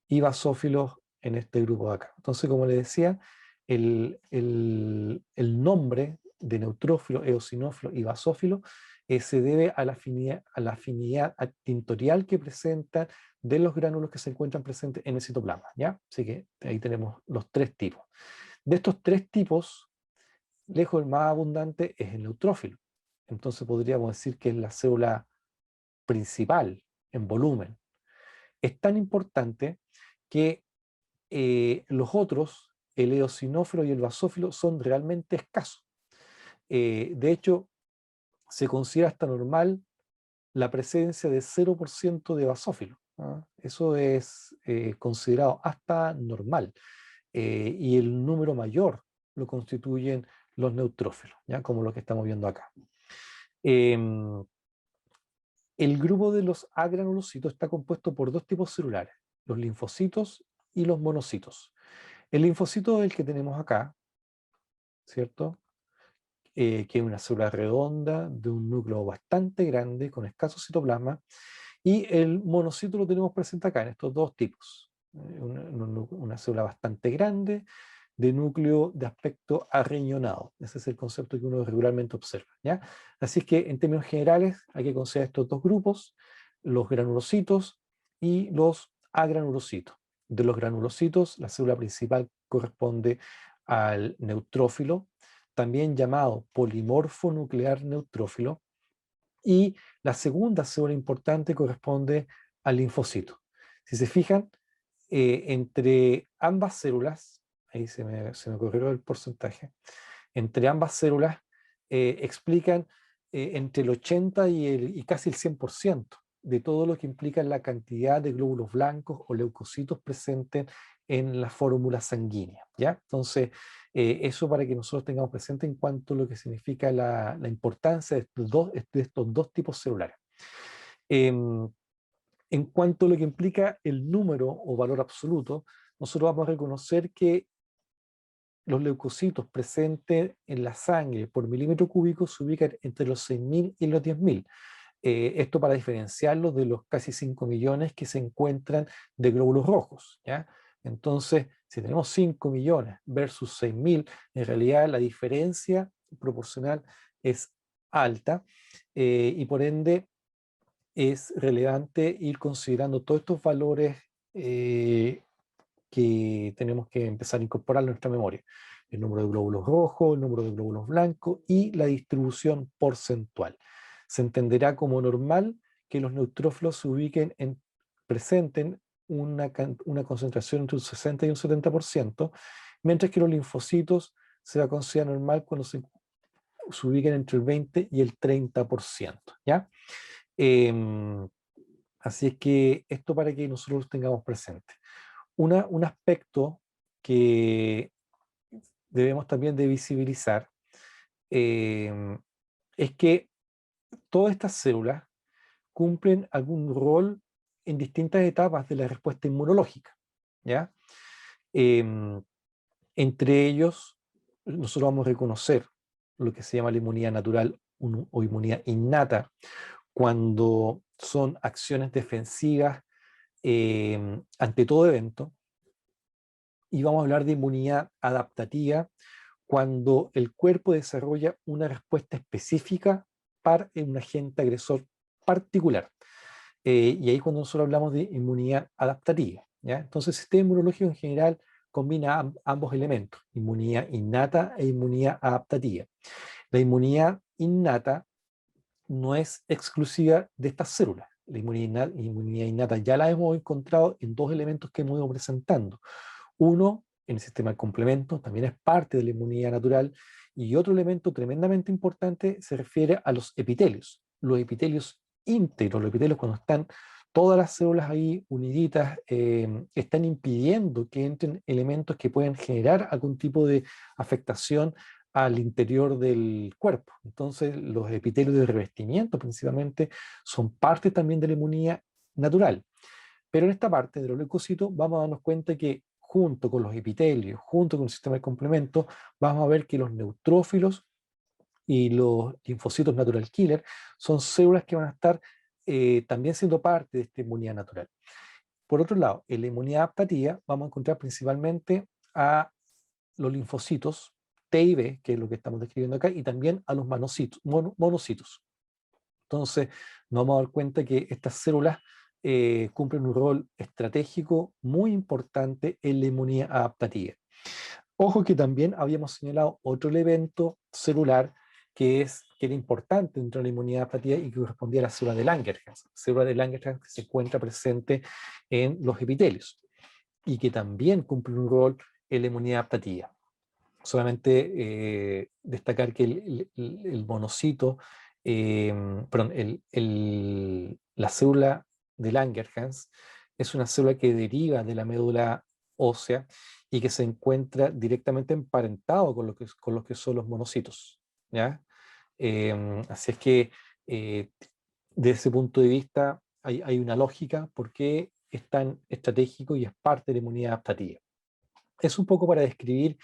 y basófilos en este grupo de acá. Entonces, como les decía, el nombre de neutrófilo, eosinófilo y basófilo se debe a la afinidad tintorial que presentan de los gránulos que se encuentran presentes en el citoplasma, ¿ya? Así que ahí tenemos los tres tipos. De estos tres tipos, lejos el más abundante es el neutrófilo. Entonces podríamos decir que es la célula principal en volumen. Es tan importante que los otros, el eosinófilo y el basófilo, son realmente escasos. De hecho, se considera hasta normal la presencia de 0% de basófilo, ¿ah? Eso es considerado hasta normal. Y el número mayor lo constituyen los neutrófilos, ¿ya? Como lo que estamos viendo acá. El grupo de los agranulocitos está compuesto por dos tipos celulares, los linfocitos y los monocitos. El linfocito es el que tenemos acá, ¿cierto? Que es una célula redonda de un núcleo bastante grande con escaso citoplasma, y el monocito lo tenemos presente acá en estos dos tipos. Una célula bastante grande de núcleo de aspecto arriñonado. Ese es el concepto que uno regularmente observa, ¿ya? Así es que en términos generales hay que considerar estos dos grupos, los granulocitos y los agranulocitos. De los granulocitos, la célula principal corresponde al neutrófilo, también llamado polimorfo nuclear neutrófilo, y la segunda célula importante corresponde al linfocito. Si se fijan, entre ambas células, ahí se me corrió el porcentaje, entre ambas células explican entre el 80 y casi el 100% de todo lo que implica la cantidad de glóbulos blancos o leucocitos presentes en la fórmula sanguínea, ¿ya? Entonces, eso para que nosotros tengamos presente en cuanto a lo que significa la importancia de estos dos tipos celulares. En cuanto a lo que implica el número o valor absoluto, nosotros vamos a reconocer que los leucocitos presentes en la sangre por milímetro cúbico se ubican entre los 6.000 y los 10.000. Esto para diferenciarlos de los casi 5 millones que se encuentran de glóbulos rojos, ¿ya? Entonces, si tenemos 5 millones versus 6.000, en realidad la diferencia proporcional es alta, y por ende es relevante ir considerando todos estos valores que tenemos que empezar a incorporar en nuestra memoria. El número de glóbulos rojos, el número de glóbulos blancos y la distribución porcentual. Se entenderá como normal que los neutrófilos se ubiquen presenten una concentración entre un 60 y un 70%, mientras que los linfocitos se va a considerar normal cuando se ubiquen entre el 20 y el 30%, ¿ya? Así es que esto para que nosotros lo tengamos presente. Un aspecto que debemos también de visibilizar es que todas estas células cumplen algún rol en distintas etapas de la respuesta inmunológica, ¿ya? Entre ellos, nosotros vamos a reconocer lo que se llama la inmunidad natural o inmunidad innata, cuando son acciones defensivas ante todo evento. Y vamos a hablar de inmunidad adaptativa, cuando el cuerpo desarrolla una respuesta específica para un agente agresor particular. Y ahí cuando nosotros hablamos de inmunidad adaptativa, ¿ya? Entonces el sistema inmunológico en general combina ambos elementos, inmunidad innata e inmunidad adaptativa. La inmunidad innata no es exclusiva de estas células. La inmunidad innata ya la hemos encontrado en dos elementos que hemos ido presentando. Uno, en el sistema de complemento, también es parte de la inmunidad natural, y otro elemento tremendamente importante se refiere a los epitelios. Los epitelios íntegros, los epitelios cuando están todas las células ahí uniditas, están impidiendo que entren elementos que pueden generar algún tipo de afectación al interior del cuerpo. Entonces, los epitelios de revestimiento principalmente son parte también de la inmunidad natural. Pero en esta parte de los leucocitos vamos a darnos cuenta que junto con los epitelios, junto con el sistema de complemento, vamos a ver que los neutrófilos y los linfocitos natural killer son células que van a estar también siendo parte de esta inmunidad natural. Por otro lado, en la inmunidad adaptativa vamos a encontrar principalmente a los linfocitos T y B, que es lo que estamos describiendo acá, y también a los monocitos. Entonces, nos vamos a dar cuenta que estas células cumplen un rol estratégico muy importante en la inmunidad adaptativa. Ojo que también habíamos señalado otro elemento celular que era importante dentro de la inmunidad adaptativa y que correspondía a la célula de Langerhans. Célula de Langerhans que se encuentra presente en los epitelios y que también cumple un rol en la inmunidad adaptativa. Solamente destacar que el monocito, perdón, la célula de Langerhans es una célula que deriva de la médula ósea y que se encuentra directamente emparentado con lo que son los monocitos, ¿ya? Así es que de ese punto de vista hay una lógica por qué es tan estratégico y es parte de la inmunidad adaptativa. Es un poco para describir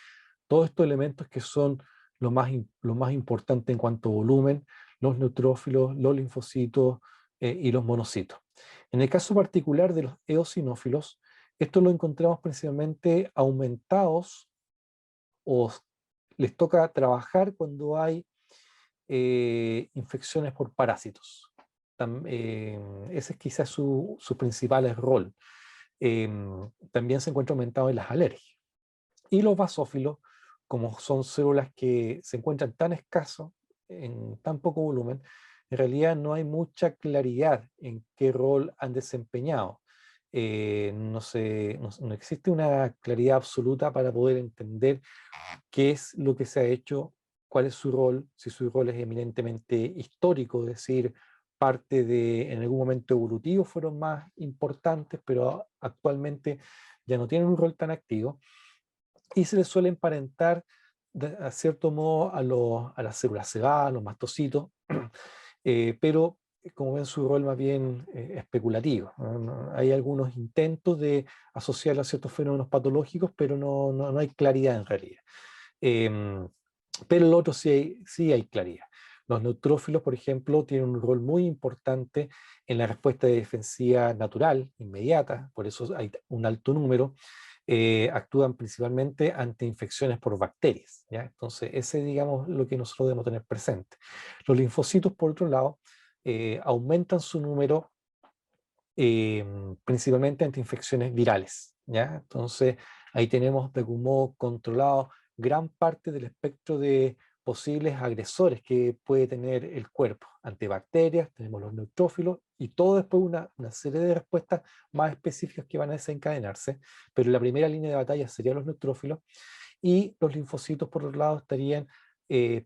todos estos elementos que son lo más importante en cuanto a volumen, los neutrófilos, los linfocitos y los monocitos. En el caso particular de los eosinófilos, estos lo encontramos principalmente aumentados o les toca trabajar cuando hay infecciones por parásitos. Ese es quizás su principal rol. También se encuentra aumentado en las alergias. Y los basófilos, como son células que se encuentran tan escasos, en tan poco volumen, en realidad no hay mucha claridad en qué rol han desempeñado. No existe una claridad absoluta para poder entender qué es lo que se ha hecho, cuál es su rol, si su rol es eminentemente histórico, es decir, parte de, en algún momento evolutivo fueron más importantes, pero actualmente ya no tienen un rol tan activo, y se les suele emparentar a cierto modo a las células cebadas, a los mastocitos, pero como ven su rol más bien especulativo. Hay algunos intentos de asociarlo a ciertos fenómenos patológicos, pero no hay claridad en realidad. Em, pero el otro sí hay claridad. Los neutrófilos, por ejemplo, tienen un rol muy importante en la respuesta defensiva natural, inmediata, por eso hay un alto número. Actúan principalmente ante infecciones por bacterias, ¿ya? Entonces, ese es, digamos, lo que nosotros debemos tener presente. Los linfocitos, por otro lado, aumentan su número principalmente ante infecciones virales, ¿ya? Entonces, ahí tenemos de algún modo controlado gran parte del espectro de posibles agresores que puede tener el cuerpo. Ante bacterias, tenemos los neutrófilos y todo después una serie de respuestas más específicas que van a desencadenarse, pero la primera línea de batalla serían los neutrófilos y los linfocitos, por otro lado, estarían eh,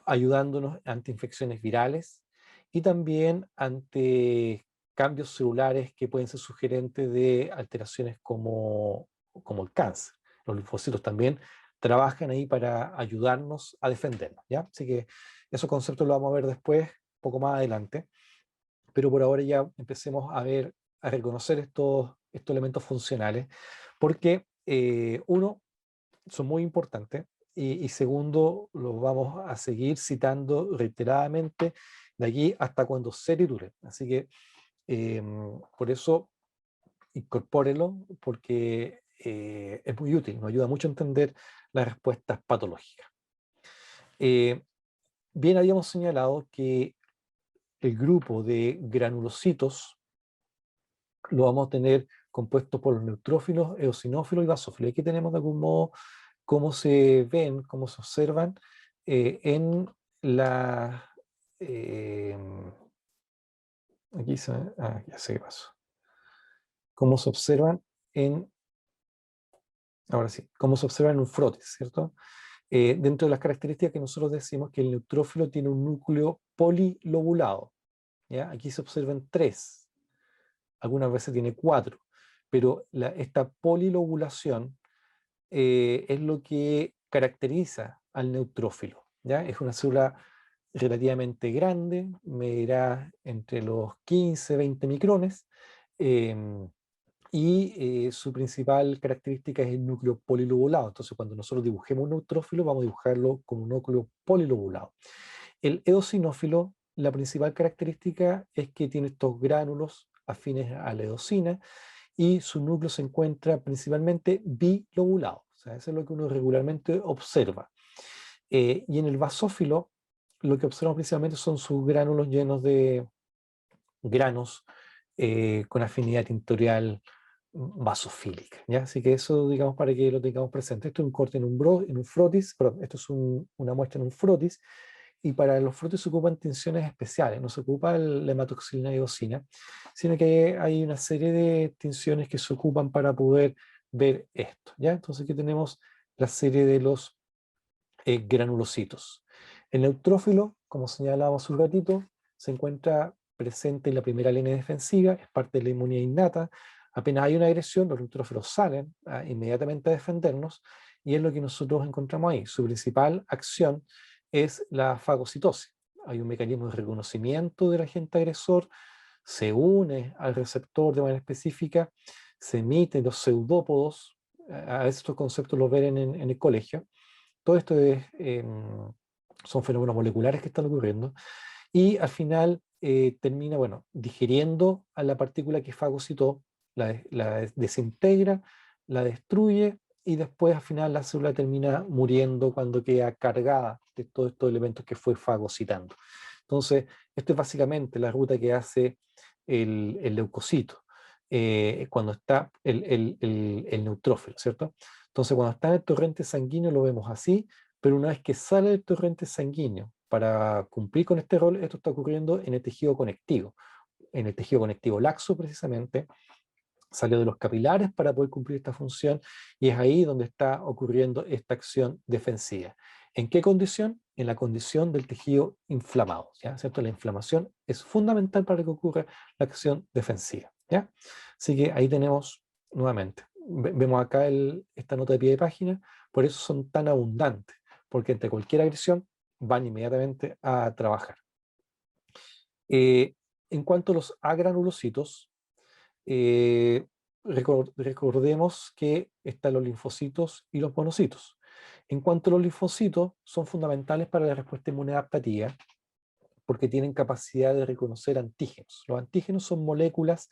ayudándonos ante infecciones virales y también ante cambios celulares que pueden ser sugerentes de alteraciones como el cáncer. Los linfocitos también trabajan ahí para ayudarnos a defendernos, ¿ya? Así que esos conceptos los vamos a ver después, un poco más adelante, pero por ahora ya empecemos a reconocer estos elementos funcionales, porque uno, son muy importantes, y segundo, lo vamos a seguir citando reiteradamente de aquí hasta cuando se titule. Así que por eso incorpórelo, porque es muy útil, nos ayuda mucho a entender las respuestas patológicas. Bien, habíamos señalado que el grupo de granulocitos lo vamos a tener compuesto por los neutrófilos, eosinófilos y basófilos. Aquí tenemos de algún modo cómo se ven, cómo se observan en la... eh, aquí se... ya sé qué pasó. Cómo se observan en... Ahora sí, cómo se observa en un frotis, ¿cierto? Dentro de las características que nosotros decimos que el neutrófilo tiene un núcleo polilobulado, ¿ya? Aquí se observan 3, algunas veces tiene 4, pero esta polilobulación es lo que caracteriza al neutrófilo, ¿ya? Es una célula relativamente grande, medirá entre los 15 20 micrones, y su principal característica es el núcleo polilobulado. Entonces, cuando nosotros dibujemos un neutrófilo, vamos a dibujarlo con un núcleo polilobulado. El eosinófilo, la principal característica es que tiene estos gránulos afines a la eosina y su núcleo se encuentra principalmente bilobulado. O sea, eso es lo que uno regularmente observa. Y en el basófilo, lo que observamos principalmente son sus gránulos llenos de granos con afinidad tintorial basofílica, ¿ya? Así que eso, digamos, para que lo tengamos presente. Esto es un corte en un frotis, perdón, esto es una muestra en un frotis, y para los frotis se ocupan tinciones especiales, no se ocupa la hematoxilina y eosina, sino que hay una serie de tinciones que se ocupan para poder ver esto, ¿ya? Entonces aquí tenemos la serie de los granulocitos. El neutrófilo, como señalábamos un ratito, se encuentra presente en la primera línea defensiva, es parte de la inmunidad innata. Apenas hay una agresión, los neutrófilos salen inmediatamente a defendernos, y es lo que nosotros encontramos ahí. Su principal acción es la fagocitosis. Hay un mecanismo de reconocimiento del agente agresor, se une al receptor de manera específica, se emiten los pseudópodos, a veces estos conceptos los ven en el colegio. Todo esto son fenómenos moleculares que están ocurriendo, y al final termina, bueno, digiriendo a la partícula que fagocitó, la desintegra, la destruye, y después al final la célula termina muriendo cuando queda cargada de todos estos elementos que fue fagocitando. Entonces, esto es básicamente la ruta que hace el leucocito cuando está el neutrófilo, ¿cierto? Entonces, cuando está en el torrente sanguíneo lo vemos así, pero una vez que sale del torrente sanguíneo para cumplir con este rol, esto está ocurriendo en el tejido conectivo laxo precisamente, salió de los capilares para poder cumplir esta función, y es ahí donde está ocurriendo esta acción defensiva. ¿En qué condición? En la condición del tejido inflamado, ¿ya? ¿Cierto? La inflamación es fundamental para que ocurra la acción defensiva, ¿ya? Así que ahí tenemos nuevamente, vemos acá esta nota de pie de página, por eso son tan abundantes, porque entre cualquier agresión van inmediatamente a trabajar. En cuanto a los agranulocitos, eh, recordemos que están los linfocitos y los monocitos. En cuanto a los linfocitos, son fundamentales para la respuesta inmune adaptativa porque tienen capacidad de reconocer antígenos. Los antígenos son moléculas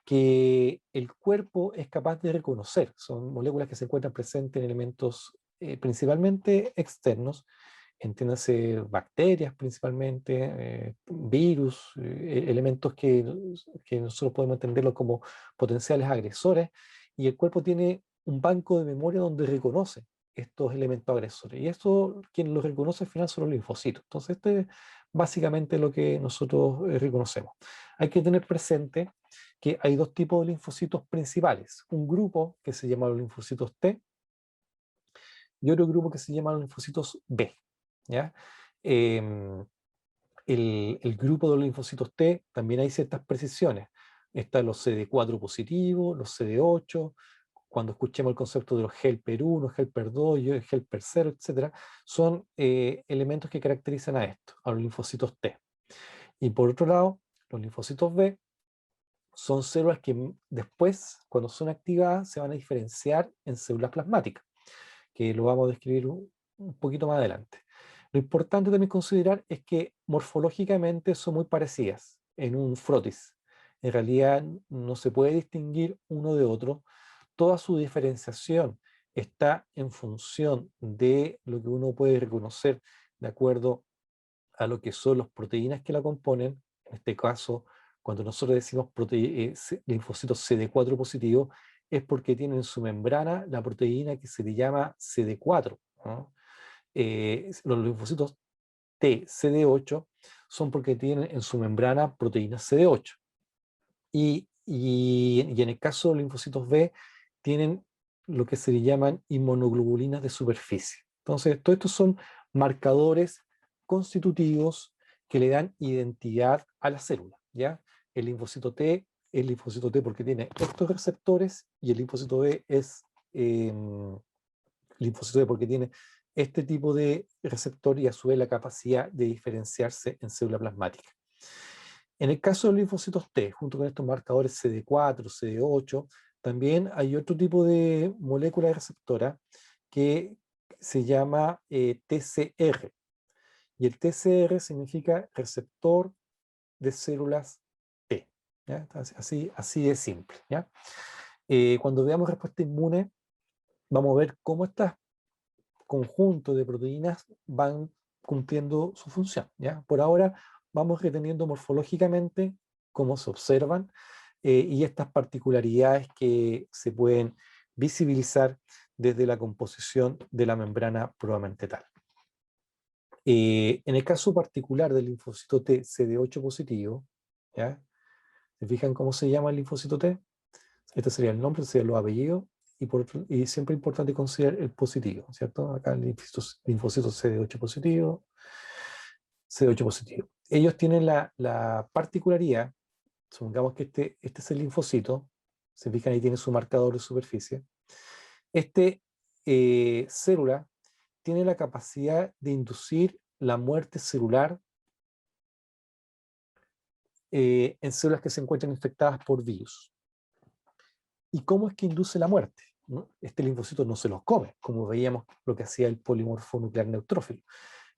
que el cuerpo es capaz de reconocer. Son moléculas que se encuentran presentes en elementos principalmente externos, entiéndase bacterias principalmente, virus, elementos que nosotros podemos entenderlo como potenciales agresores, y el cuerpo tiene un banco de memoria donde reconoce estos elementos agresores, y esto quien lo reconoce al final son los linfocitos. Entonces esto es básicamente lo que nosotros reconocemos. Hay que tener presente que hay dos tipos de linfocitos principales, un grupo que se llama los linfocitos T y otro grupo que se llama los linfocitos B, ¿ya? Em, el grupo de los linfocitos T también hay ciertas precisiones. Están los CD4 positivos, los CD8, cuando escuchemos el concepto de los helper 1, helper 2, helper 0, etc., son elementos que caracterizan a esto, a los linfocitos T. Y por otro lado, los linfocitos B son células que después, cuando son activadas, se van a diferenciar en células plasmáticas, que lo vamos a describir un poquito más adelante. Lo importante también considerar es que morfológicamente son muy parecidas en un frotis. En realidad no se puede distinguir uno de otro. Toda su diferenciación está en función de lo que uno puede reconocer de acuerdo a lo que son las proteínas que la componen. En este caso, cuando nosotros decimos linfocitos CD4 positivos, es porque tienen en su membrana la proteína que se le llama CD4, ¿no? Los linfocitos T, CD8, son porque tienen en su membrana proteínas CD8. Y en el caso de los linfocitos B, tienen lo que se le llaman inmunoglobulinas de superficie. Entonces, todos estos son marcadores constitutivos que le dan identidad a la célula, ¿ya? El linfocito T es linfocito T porque tiene estos receptores, y el linfocito B es linfocito B porque tiene este tipo de receptor y a su vez la capacidad de diferenciarse en célula plasmática. En el caso de los linfocitos T, junto con estos marcadores CD4, CD8, también hay otro tipo de molécula receptora que se llama TCR. Y el TCR significa receptor de células T, ¿ya? Así de simple, ¿ya? Cuando veamos respuesta inmune, vamos a ver cómo estos conjuntos de proteínas van cumpliendo su función, ¿ya? Por ahora vamos reteniendo morfológicamente cómo se observan y estas particularidades que se pueden visibilizar desde la composición de la membrana probablemente tal. En el caso particular del linfocito T CD8 positivo, ¿ya? ¿Se fijan cómo se llama el linfocito T? Este sería el nombre, serían los apellidos, y siempre es importante considerar el positivo, ¿cierto? Acá el linfocito CD8 positivo, CD8 positivo. Ellos tienen la particularidad, supongamos que este es el linfocito, se fijan ahí tiene su marcador de superficie. Célula tiene la capacidad de inducir la muerte celular en células que se encuentran infectadas por virus. ¿Y cómo es que induce la muerte? ¿No? Este linfocito no se los come, como veíamos lo que hacía el polimorfo nuclear neutrófilo,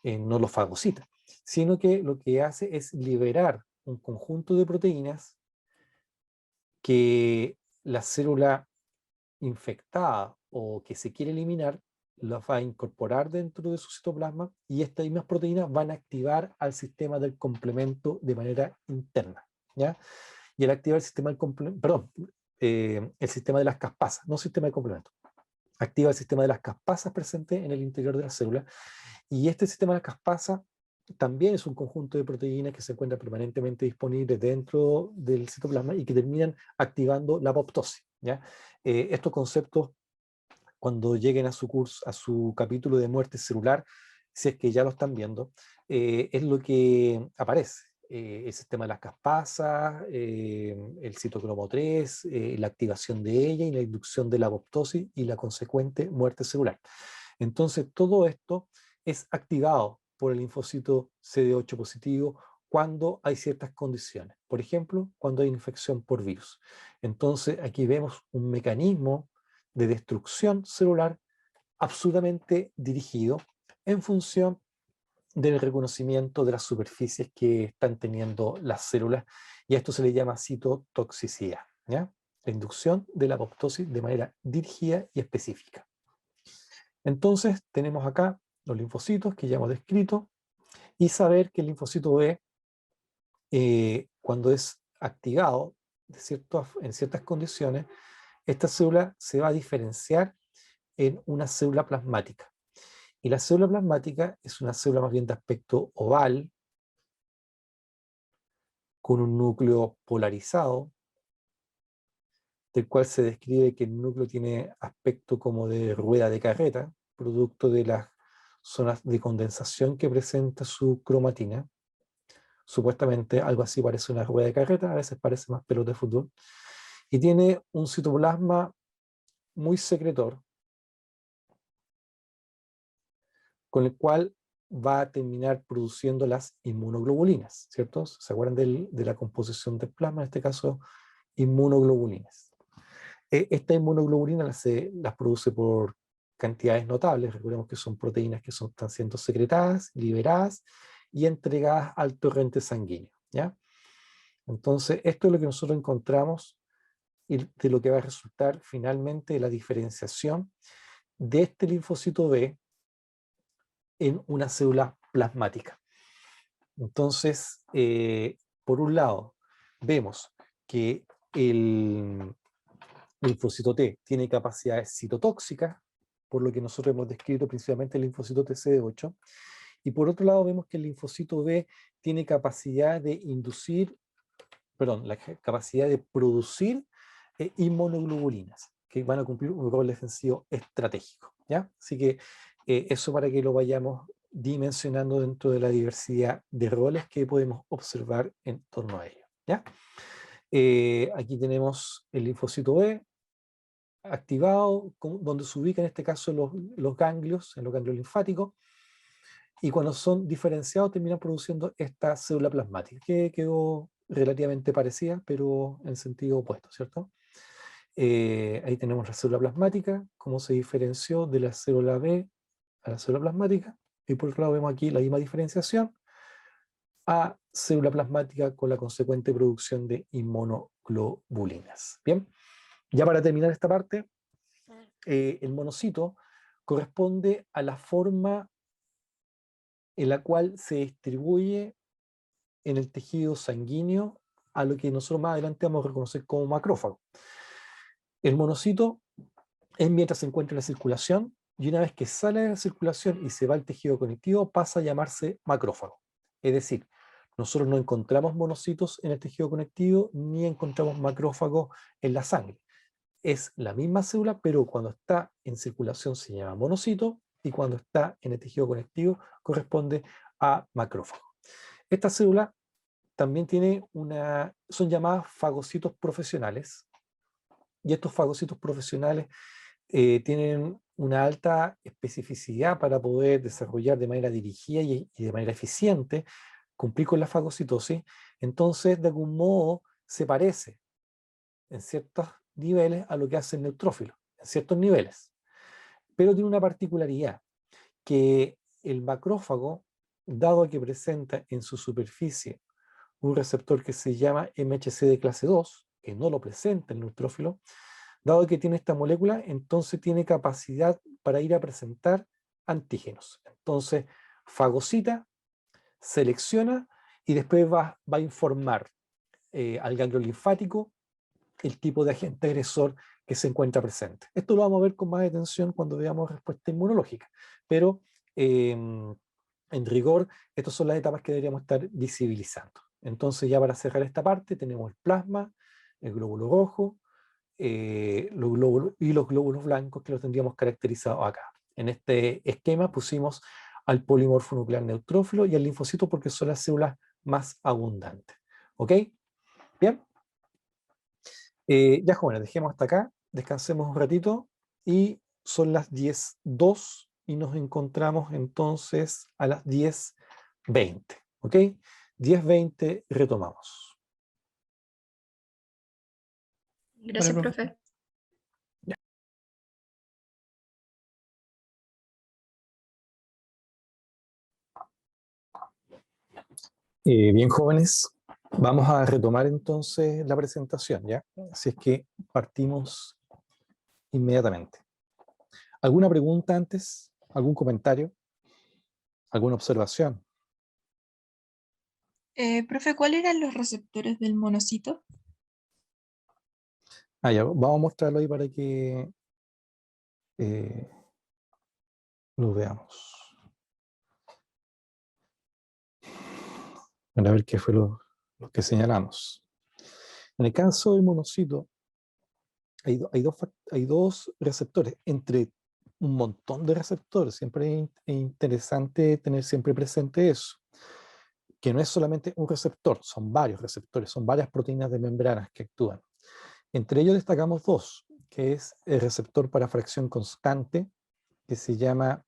no lo fagocita, sino que lo que hace es liberar un conjunto de proteínas que la célula infectada o que se quiere eliminar las va a incorporar dentro de su citoplasma, y estas mismas proteínas van a activar al sistema del complemento de manera interna, ¿ya? Y al activar el sistema del complemento, perdón, el sistema de las caspasas, no sistema de complemento, activa el sistema de las caspasas presente en el interior de la célula, y este sistema de las caspasas también es un conjunto de proteínas que se encuentran permanentemente disponibles dentro del citoplasma y que terminan activando la apoptosis, ¿ya? Estos conceptos, cuando lleguen a su curso, a su capítulo de muerte celular, si es que ya lo están viendo, es lo que aparece. El sistema de las caspasas, el citocromo 3, la activación de ella y la inducción de la apoptosis y la consecuente muerte celular. Entonces, todo esto es activado por el linfocito CD8 positivo cuando hay ciertas condiciones. Por ejemplo, cuando hay infección por virus. Entonces, aquí vemos un mecanismo de destrucción celular absolutamente dirigido en función del reconocimiento de las superficies que están teniendo las células, y a esto se le llama citotoxicidad, ¿ya? La inducción de la apoptosis de manera dirigida y específica. Entonces tenemos acá los linfocitos que ya hemos descrito, y saber que el linfocito B, cuando es activado en ciertas condiciones, esta célula se va a diferenciar en una célula plasmática. Y la célula plasmática es una célula más bien de aspecto oval, con un núcleo polarizado, del cual se describe que el núcleo tiene aspecto como de rueda de carreta, producto de las zonas de condensación que presenta su cromatina. Supuestamente algo así parece una rueda de carreta, a veces parece más pelota de fútbol. Y tiene un citoplasma muy secretor, con el cual va a terminar produciendo las inmunoglobulinas, ¿cierto? ¿Se acuerdan de la composición del plasma? En este caso, inmunoglobulinas. Esta inmunoglobulina las produce por cantidades notables. Recordemos que son proteínas que están siendo secretadas, liberadas y entregadas al torrente sanguíneo, ¿ya? Entonces, esto es lo que nosotros encontramos y de lo que va a resultar finalmente la diferenciación de este linfocito B en una célula plasmática. Entonces, por un lado, vemos que el linfocito T tiene capacidades citotóxicas, por lo que nosotros hemos descrito principalmente el linfocito TCD8, y por otro lado vemos que el linfocito B tiene capacidad de inducir, perdón, la capacidad de producir inmunoglobulinas, que van a cumplir un rol defensivo estratégico, ¿ya? Así que eso para que lo vayamos dimensionando dentro de la diversidad de roles que podemos observar en torno a ello, ¿ya? Aquí tenemos el linfocito B activado, donde se ubican en este caso los ganglios, en los ganglios linfáticos, y cuando son diferenciados terminan produciendo esta célula plasmática, que quedó relativamente parecida, pero en sentido opuesto, ¿cierto? Ahí tenemos la célula plasmática, cómo se diferenció de la célula B a la célula plasmática, y por otro lado vemos aquí la misma diferenciación a célula plasmática con la consecuente producción de inmunoglobulinas. Bien, ya para terminar esta parte, el monocito corresponde a la forma en la cual se distribuye en el tejido sanguíneo a lo que nosotros más adelante vamos a reconocer como macrófago. El monocito es mientras se encuentra en la circulación, y una vez que sale de la circulación y se va al tejido conectivo, pasa a llamarse macrófago. Es decir, nosotros no encontramos monocitos en el tejido conectivo, ni encontramos macrófagos en la sangre. Es la misma célula, pero cuando está en circulación se llama monocito, y cuando está en el tejido conectivo corresponde a macrófago. Esta célula también son llamadas fagocitos profesionales, y estos fagocitos profesionales tienen una alta especificidad para poder desarrollar de manera dirigida y de manera eficiente, cumplir con la fagocitosis. Entonces, de algún modo, se parece en ciertos niveles a lo que hace el neutrófilo, en ciertos niveles. Pero tiene una particularidad, que el macrófago, dado que presenta en su superficie un receptor que se llama MHC de clase 2, que no lo presenta el neutrófilo, dado que tiene esta molécula, entonces tiene capacidad para ir a presentar antígenos. Entonces, fagocita, selecciona y después va a informar al ganglio linfático el tipo de agente agresor que se encuentra presente. Esto lo vamos a ver con más atención cuando veamos respuesta inmunológica, pero en rigor, estas son las etapas que deberíamos estar visibilizando. Entonces, ya para cerrar esta parte, tenemos el plasma, el glóbulo rojo, los glóbulos y los glóbulos blancos, que los tendríamos caracterizados acá. En este esquema pusimos al polimorfo nuclear neutrófilo y al linfocito porque son las células más abundantes. ¿Ok? Bien. Ya jóvenes, dejemos hasta acá, descansemos un ratito y son las 10:02 y nos encontramos entonces a las 10:20. ¿Ok? 10:20 retomamos. Gracias, profe. Bien, jóvenes, vamos a retomar entonces la presentación, ¿ya? Así es que partimos inmediatamente. ¿Alguna pregunta antes? ¿Algún comentario? ¿Alguna observación? Profe, ¿cuáles eran los receptores del monocito? Ya, vamos a mostrarlo ahí para que lo veamos. Para ver qué fue lo que señalamos. En el caso del monocito, hay dos receptores, entre un montón de receptores. Siempre es interesante tener siempre presente eso, que no es solamente un receptor, son varios receptores, son varias proteínas de membranas que actúan. Entre ellos destacamos dos, que es el receptor para fracción constante, que se llama,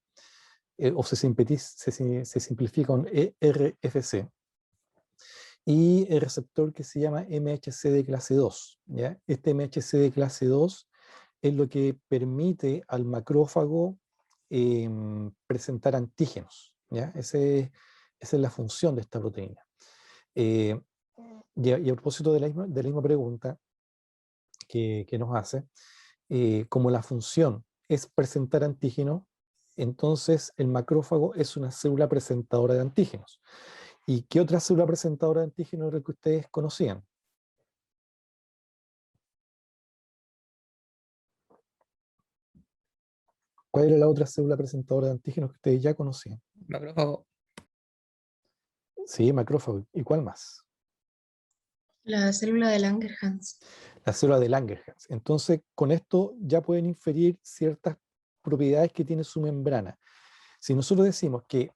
o se simplifica con ERFC, y el receptor que se llama MHC de clase 2. ¿Ya? Este MHC de clase 2 es lo que permite al macrófago presentar antígenos, ¿ya? Esa es la función de esta proteína. Y a propósito de la misma pregunta que nos hace, como la función es presentar antígenos, entonces el macrófago es una célula presentadora de antígenos. ¿Y qué otra célula presentadora de antígenos era que ustedes conocían? ¿Cuál era la otra célula presentadora de antígenos que ustedes ya conocían? Macrófago. Sí, macrófago. ¿Y cuál más? La célula de Langerhans. La célula de Langerhans. Entonces, con esto ya pueden inferir ciertas propiedades que tiene su membrana. Si nosotros decimos que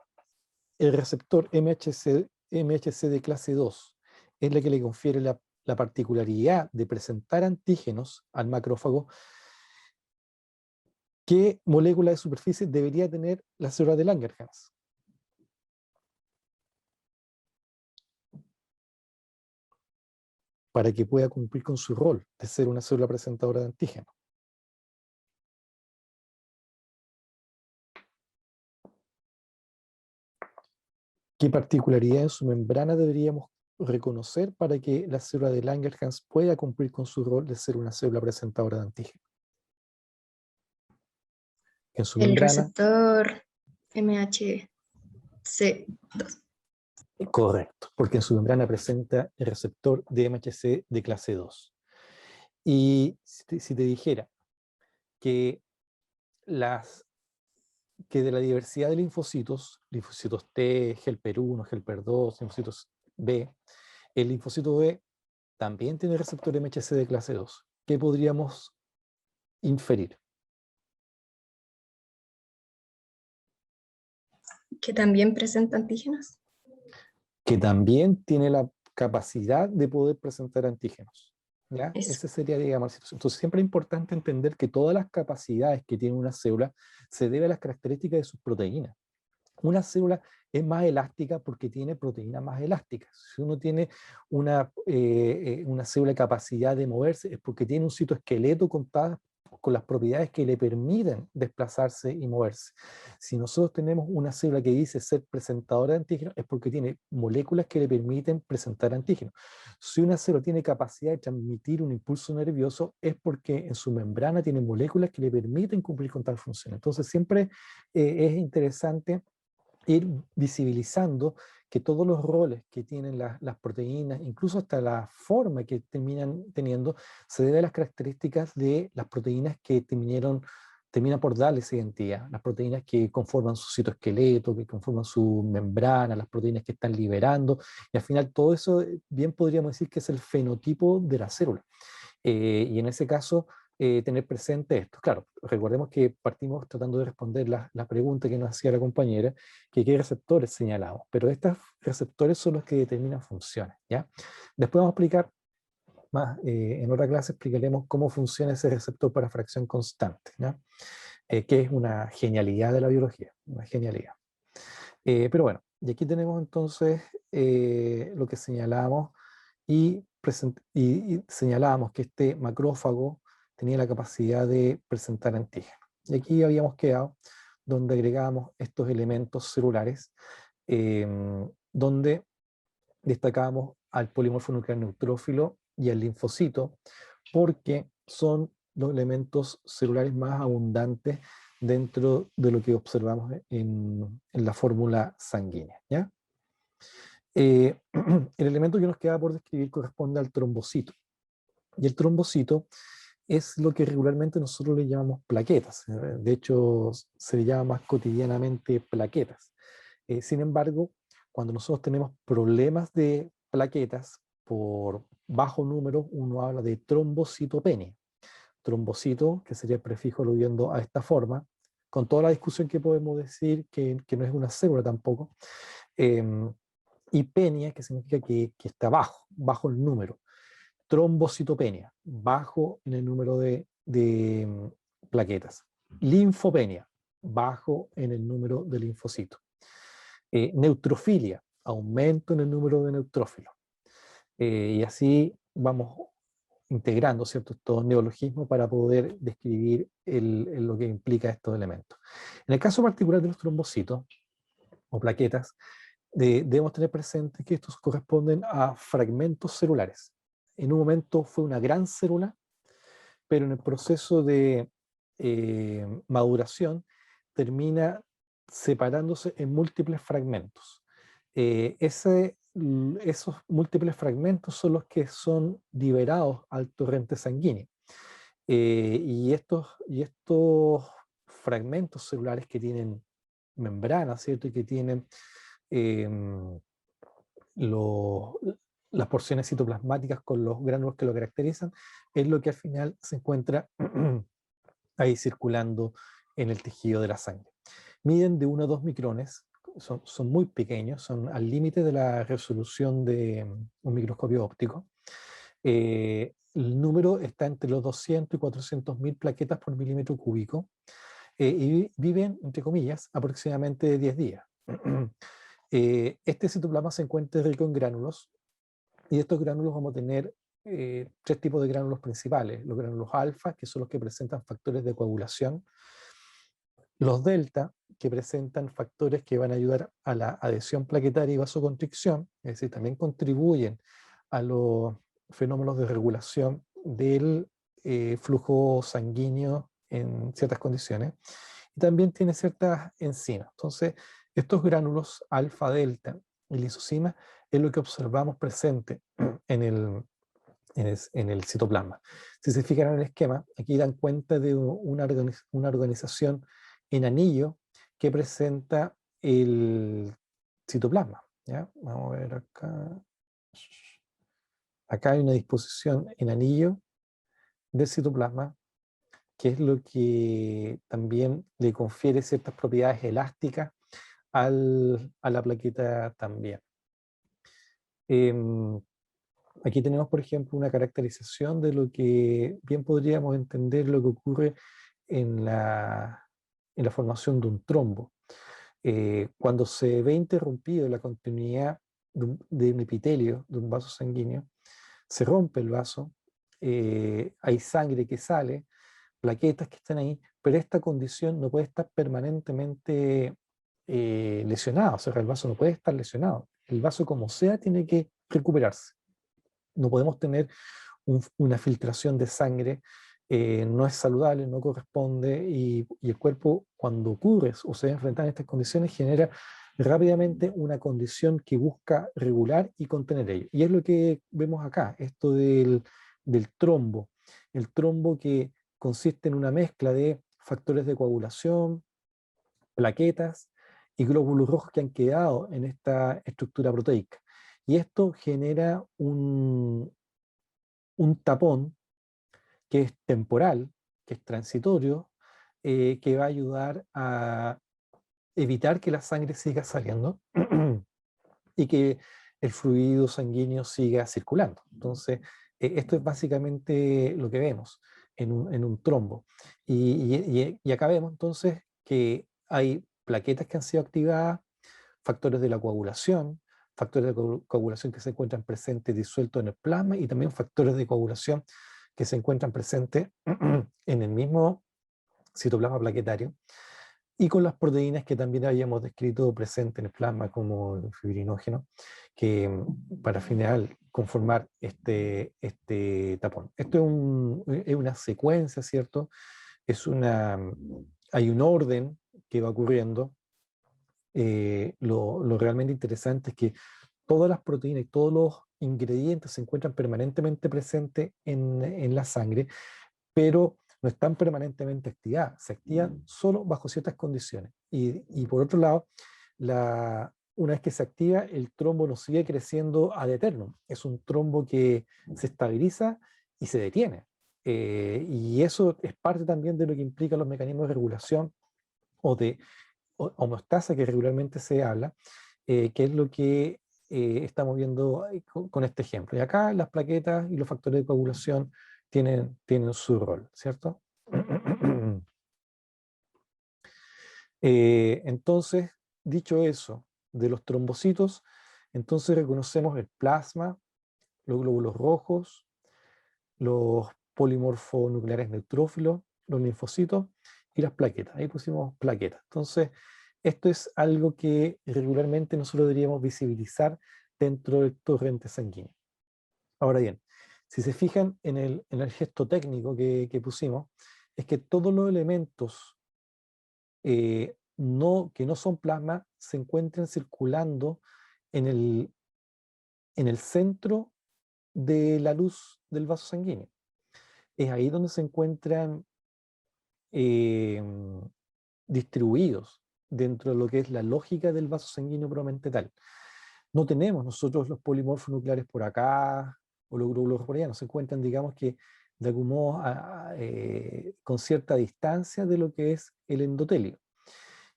el receptor MHC de clase 2 es la que le confiere la particularidad de presentar antígenos al macrófago, ¿qué molécula de superficie debería tener la célula de Langerhans? Para que pueda cumplir con su rol de ser una célula presentadora de antígenos. ¿Qué particularidad en su membrana deberíamos reconocer para que la célula de Langerhans pueda cumplir con su rol de ser una célula presentadora de antígenos? En su El membrana, receptor MHC2. correcto, porque en su membrana presenta el receptor de MHC de clase 2. Y si te dijera que, que de la diversidad de linfocitos T, helper 1, helper 2, linfocitos B, el linfocito B también tiene receptor MHC de clase 2. ¿Qué podríamos inferir? Que también presenta antígenos. Que también tiene la capacidad de poder presentar antígenos. ¿Ya? Eso. Ese sería, digamos, la situación. Entonces, siempre es importante entender que todas las capacidades que tiene una célula se deben a las características de sus proteínas. Una célula es más elástica porque tiene proteínas más elásticas. Si uno tiene una célula de capacidad de moverse, es porque tiene un citoesqueleto con las propiedades que le permiten desplazarse y moverse. Si nosotros tenemos una célula que dice ser presentadora de antígenos, es porque tiene moléculas que le permiten presentar antígenos. Si una célula tiene capacidad de transmitir un impulso nervioso, es porque en su membrana tiene moléculas que le permiten cumplir con tal función. Entonces siempre es interesante ir visibilizando que todos los roles que tienen las proteínas, incluso hasta la forma que terminan teniendo, se debe a las características de las proteínas que terminan por darles identidad, las proteínas que conforman su citoesqueleto, que conforman su membrana, las proteínas que están liberando, y al final todo eso bien podríamos decir que es el fenotipo de la célula. Y en ese caso, tener presente esto. Claro, recordemos que partimos tratando de responder la pregunta que nos hacía la compañera, que qué receptores señalamos, pero estos receptores son los que determinan funciones, ¿ya? Después vamos a explicar más, en otra clase explicaremos cómo funciona ese receptor para fracción constante, ¿ya? Que es una genialidad de la biología, una genialidad. Pero bueno, y aquí tenemos entonces lo que señalamos y señalábamos que este macrófago tenía la capacidad de presentar antígenos. Y aquí habíamos quedado donde agregábamos estos elementos celulares, donde destacábamos al polimorfo nuclear neutrófilo y al linfocito, porque son los elementos celulares más abundantes dentro de lo que observamos en la fórmula sanguínea, ¿ya? El elemento que nos queda por describir corresponde al trombocito. Y el trombocito es lo que regularmente nosotros le llamamos plaquetas. De hecho, se le llama más cotidianamente plaquetas. Sin embargo, cuando nosotros tenemos problemas de plaquetas por bajo número, uno habla de trombocitopenia. Trombocito, que sería el prefijo aludiendo a esta forma, con toda la discusión que podemos decir que no es una célula tampoco, y penia, que significa que está bajo el número. Trombocitopenia, bajo en el número de plaquetas. Linfopenia, bajo en el número de linfocitos. Neutrofilia, aumento en el número de neutrófilos. Y así vamos integrando, ¿cierto?, estos neologismos para poder describir lo que implica estos elementos. En el caso particular de los trombocitos o plaquetas, debemos tener presente que estos corresponden a fragmentos celulares. En un momento fue una gran célula, pero en el proceso de maduración termina separándose en múltiples fragmentos. Esos múltiples fragmentos son los que son liberados al torrente sanguíneo. Y estos fragmentos celulares que tienen membranas, ¿cierto? Y que tienen los, las porciones citoplasmáticas con los gránulos que lo caracterizan, es lo que al final se encuentra ahí circulando en el tejido de la sangre. Miden de 1 a 2 micrones, son muy pequeños, son al límite de la resolución de un microscopio óptico. El número está entre los 200 y 400.000 plaquetas por milímetro cúbico, y viven, entre comillas, aproximadamente 10 días. Este citoplasma se encuentra rico en gránulos, y de estos gránulos vamos a tener 3 tipos de gránulos principales: los gránulos alfa, que son los que presentan factores de coagulación; los delta, que presentan factores que van a ayudar a la adhesión plaquetaria y vasoconstricción, es decir, también contribuyen a los fenómenos de regulación del flujo sanguíneo en ciertas condiciones, y también tiene ciertas enzimas. Entonces, estos gránulos alfa, delta y lisosima es lo que observamos presente en el citoplasma. Si se fijan en el esquema, aquí dan cuenta de una organización en anillo que presenta el citoplasma, ¿ya? Vamos a ver acá. Acá hay una disposición en anillo del citoplasma, que es lo que también le confiere ciertas propiedades elásticas a la plaqueta también. Aquí tenemos, por ejemplo, una caracterización de lo que bien podríamos entender lo que ocurre en la formación de un trombo. Cuando se ve interrumpido la continuidad de un epitelio, de un vaso sanguíneo, se rompe el vaso, hay sangre que sale, plaquetas que están ahí, pero esta condición no puede estar permanentemente lesionada, o sea, el vaso no puede estar lesionado. El vaso, como sea, tiene que recuperarse. No podemos tener una filtración de sangre, no es saludable, no corresponde, y el cuerpo, cuando ocurre o se enfrenta a estas condiciones, genera rápidamente una condición que busca regular y contener ello. Y es lo que vemos acá, esto del trombo. El trombo, que consiste en una mezcla de factores de coagulación, plaquetas y glóbulos rojos que han quedado en esta estructura proteica. Y esto genera un tapón que es temporal, que es transitorio, que va a ayudar a evitar que la sangre siga saliendo y que el fluido sanguíneo siga circulando. Entonces, esto es básicamente lo que vemos en un trombo. Y acá vemos entonces que hay plaquetas que han sido activadas, factores de la coagulación, factores de coagulación que se encuentran presentes disueltos en el plasma, y también factores de coagulación que se encuentran presentes en el mismo citoplasma plaquetario, y con las proteínas que también habíamos descrito presentes en el plasma, como el fibrinógeno, que para final conformar este tapón. Esto es una secuencia, ¿cierto? Hay un orden que va ocurriendo. Lo realmente interesante es que todas las proteínas y todos los ingredientes se encuentran permanentemente presentes en la sangre, pero no están permanentemente activadas, se activan solo bajo ciertas condiciones. Y por otro lado, una vez que se activa, el trombo no sigue creciendo ad eternum. Es un trombo que se estabiliza y se detiene. Y eso es parte también de lo que implica los mecanismos de regulación o de homeostasia, que regularmente se habla, que es lo que estamos viendo con este ejemplo. Y acá las plaquetas y los factores de coagulación tienen su rol, ¿cierto? Entonces, dicho eso, de los trombocitos, entonces reconocemos el plasma, los glóbulos rojos, los polimorfonucleares neutrófilos, los linfocitos y las plaquetas. Ahí pusimos plaquetas. Entonces, esto es algo que regularmente nosotros deberíamos visibilizar dentro del torrente sanguíneo. Ahora bien, si se fijan en el gesto técnico que pusimos, es que todos los elementos que no son plasma se encuentran circulando en el centro de la luz del vaso sanguíneo. Es ahí donde se encuentran eh, distribuidos dentro de lo que es la lógica del vaso sanguíneo propiamente tal. No tenemos nosotros los polimorfos nucleares por acá o los glóbulos por allá, no se encuentran, digamos que de algún modo con cierta distancia de lo que es el endotelio.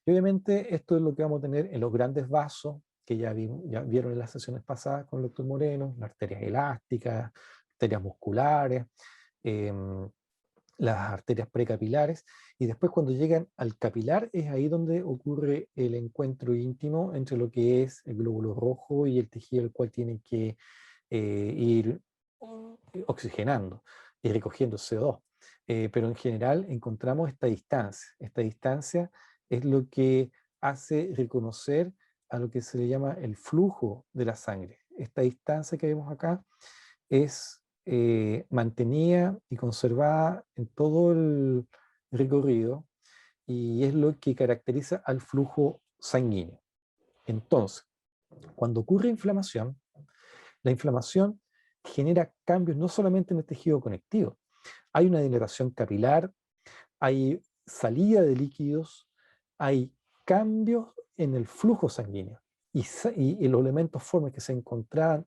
Y obviamente esto es lo que vamos a tener en los grandes vasos, que ya vieron en las sesiones pasadas con el doctor Moreno, las arterias elásticas, arterias musculares, las arterias precapilares, y después cuando llegan al capilar es ahí donde ocurre el encuentro íntimo entre lo que es el glóbulo rojo y el tejido, el cual tienen que ir oxigenando y recogiendo CO2. Pero en general encontramos esta distancia. Esta distancia es lo que hace reconocer a lo que se le llama el flujo de la sangre. Esta distancia que vemos acá es mantenida y conservada en todo el recorrido y es lo que caracteriza al flujo sanguíneo. Entonces, cuando ocurre inflamación, la inflamación genera cambios no solamente en el tejido conectivo, hay una dilatación capilar, hay salida de líquidos, hay cambios en el flujo sanguíneo y los elementos formes que se encontraban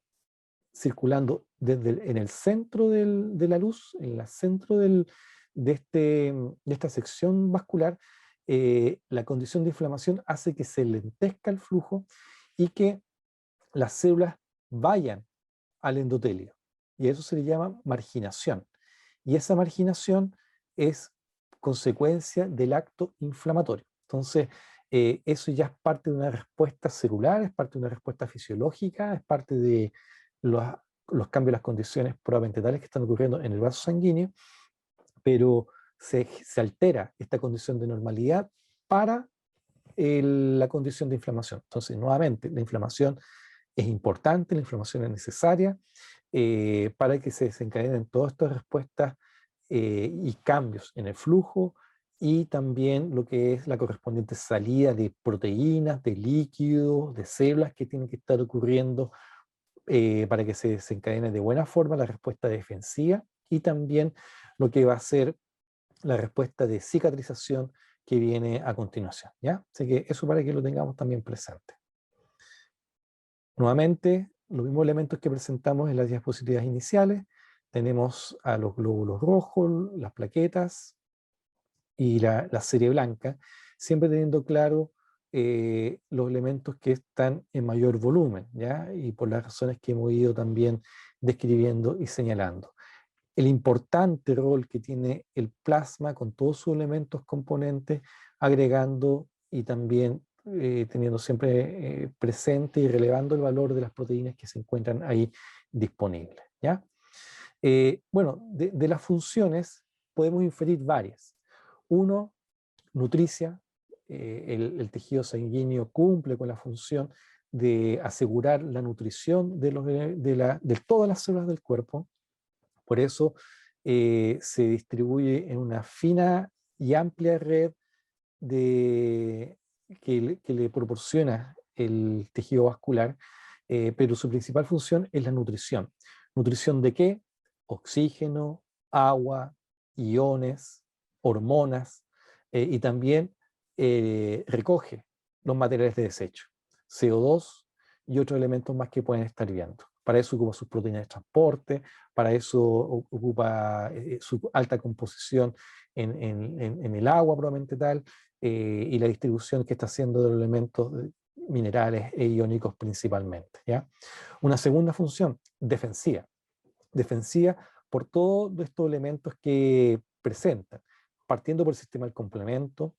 circulando en el centro de la luz, en el centro de esta sección vascular, la condición de inflamación hace que se lentezca el flujo y que las células vayan al endotelio. Y eso se le llama marginación. Y esa marginación es consecuencia del acto inflamatorio. Entonces, eso ya es parte de una respuesta celular, es parte de una respuesta fisiológica, es parte de los cambios, las condiciones probablemente tales que están ocurriendo en el vaso sanguíneo, pero se altera esta condición de normalidad para la condición de inflamación. Entonces, nuevamente, la inflamación es importante, la inflamación es necesaria para que se desencadenen todas estas respuestas y cambios en el flujo y también lo que es la correspondiente salida de proteínas, de líquidos, de células que tienen que estar ocurriendo para que se desencadene de buena forma la respuesta defensiva y también lo que va a ser la respuesta de cicatrización que viene a continuación, ¿ya? Así que eso para que lo tengamos también presente. Nuevamente, los mismos elementos que presentamos en las diapositivas iniciales, tenemos a los glóbulos rojos, las plaquetas y la serie blanca, siempre teniendo claro los elementos que están en mayor volumen, ¿ya? Y por las razones que hemos ido también describiendo y señalando. El importante rol que tiene el plasma con todos sus elementos componentes, agregando y también teniendo siempre presente y relevando el valor de las proteínas que se encuentran ahí disponibles, ¿ya? Bueno, de las funciones podemos inferir varias. Uno, nutricia, el tejido sanguíneo cumple con la función de asegurar la nutrición de todas las células del cuerpo. Por eso se distribuye en una fina y amplia red que le proporciona el tejido vascular, pero su principal función es la nutrición. ¿Nutrición de qué? Oxígeno, agua, iones, hormonas, y también recoge los materiales de desecho, CO2 y otros elementos más que pueden estar viendo. Para eso ocupa sus proteínas de transporte, para eso ocupa su alta composición en el agua probablemente tal, y la distribución que está haciendo de los elementos minerales e iónicos principalmente, ¿ya? Una segunda función, defensiva. Defensiva por todos estos elementos que presentan, partiendo por el sistema del complemento,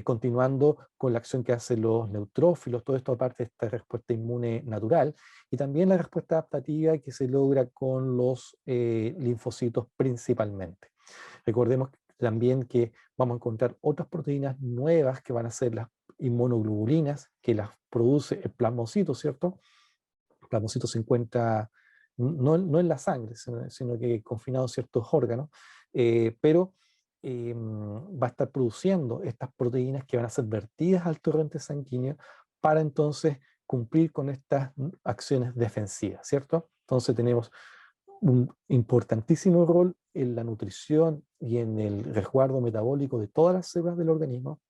continuando con la acción que hacen los neutrófilos, todo esto aparte de esta respuesta inmune natural, y también la respuesta adaptativa que se logra con los linfocitos principalmente. Recordemos también que vamos a encontrar otras proteínas nuevas que van a ser las inmunoglobulinas, que las produce el plasmocito, ¿cierto? El plasmocito se encuentra no en la sangre, sino que confinado en ciertos órganos, pero va a estar produciendo estas proteínas que van a ser vertidas al torrente sanguíneo para entonces cumplir con estas acciones defensivas, ¿cierto? Entonces tenemos un importantísimo rol en la nutrición y en el resguardo metabólico de todas las células del organismo,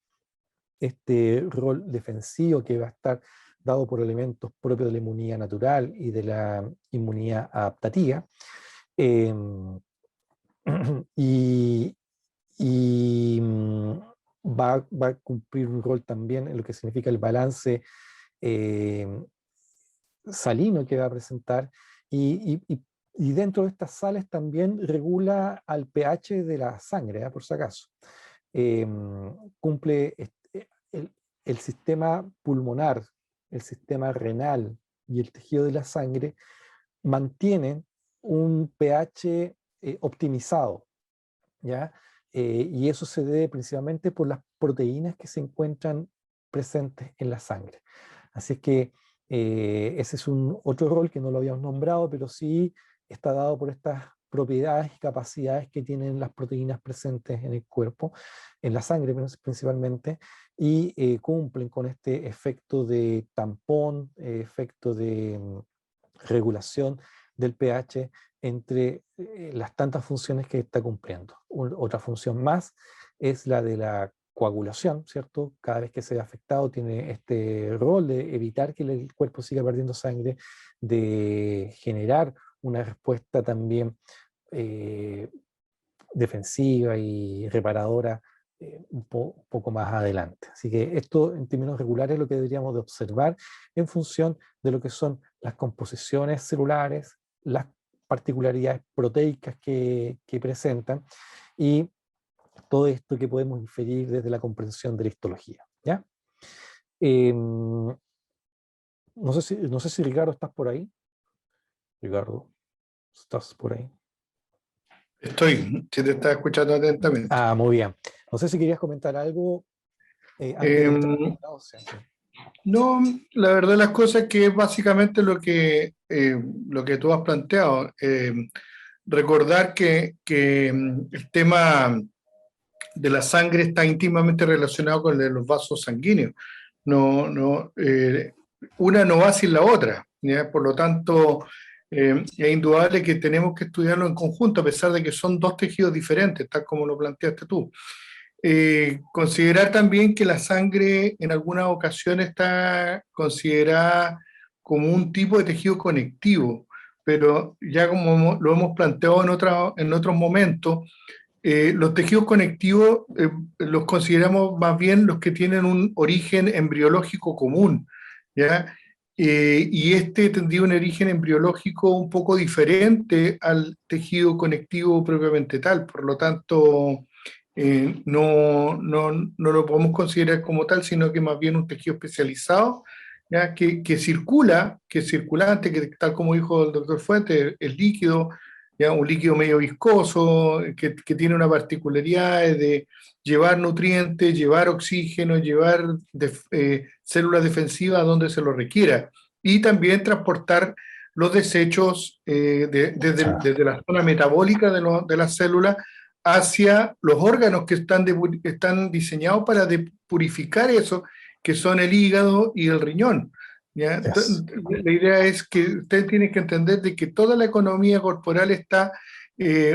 este rol defensivo que va a estar dado por elementos propios de la inmunidad natural y de la inmunidad adaptativa, eh, y, va a cumplir un rol también en lo que significa el balance eh, salino que va a presentar, y dentro de estas sales también regula al pH de la sangre, por si acaso. Eh, Cumple el sistema pulmonar, el sistema renal y el tejido de la sangre mantienen un pH optimizado, ¿ya? Y eso se debe principalmente por las proteínas que se encuentran presentes en la sangre. Así es que ese es otro rol que no lo habíamos nombrado, pero sí está dado por estas propiedades y capacidades que tienen las proteínas presentes en el cuerpo, en la sangre principalmente, y cumplen con este efecto de tampón, efecto de regulación del pH entre las tantas funciones que está cumpliendo. Otra función más es la de la coagulación, ¿cierto? Cada vez que se ve afectado tiene este rol de evitar que el cuerpo siga perdiendo sangre, de generar una respuesta también eh, defensiva y reparadora poco más adelante. Así que esto en términos regulares es lo que deberíamos de observar en función de lo que son las composiciones celulares, las particularidades proteicas que presentan y todo esto que podemos inferir desde la comprensión de la histología. ¿Ya? No no sé si Ricardo estás por ahí. Ricardo, ¿estás por ahí? Estoy, si te estaba escuchando atentamente. Ah, muy bien. No sé si querías comentar algo antes de entrar en la OCE. No, la verdad de las cosas es que es básicamente lo que tú has planteado. Recordar que el tema de la sangre está íntimamente relacionado con el de los vasos sanguíneos. Una no va sin la otra, ¿ya? Por lo tanto, es indudable que tenemos que estudiarlo en conjunto, a pesar de que son dos tejidos diferentes, tal como lo planteaste tú. Considerar también que la sangre en algunas ocasiones está considerada como un tipo de tejido conectivo, pero ya como lo hemos planteado en otros momentos, los tejidos conectivos los consideramos más bien los que tienen un origen embriológico común, ¿ya? Y este tendría un origen embriológico un poco diferente al tejido conectivo propiamente tal, por lo tanto no lo podemos considerar como tal, sino que más bien un tejido especializado, ¿ya? Que es circulante, que tal como dijo el doctor Fuentes, es líquido, ¿ya? Un líquido medio viscoso, que tiene una particularidad de llevar nutrientes, llevar oxígeno, llevar células defensivas donde se lo requiera, y también transportar los desechos desde la zona metabólica de las células hacia los órganos que están diseñados para purificar eso, que son el hígado y el riñón. ¿Ya? Yes. La idea es que usted tiene que entender de que toda la economía corporal está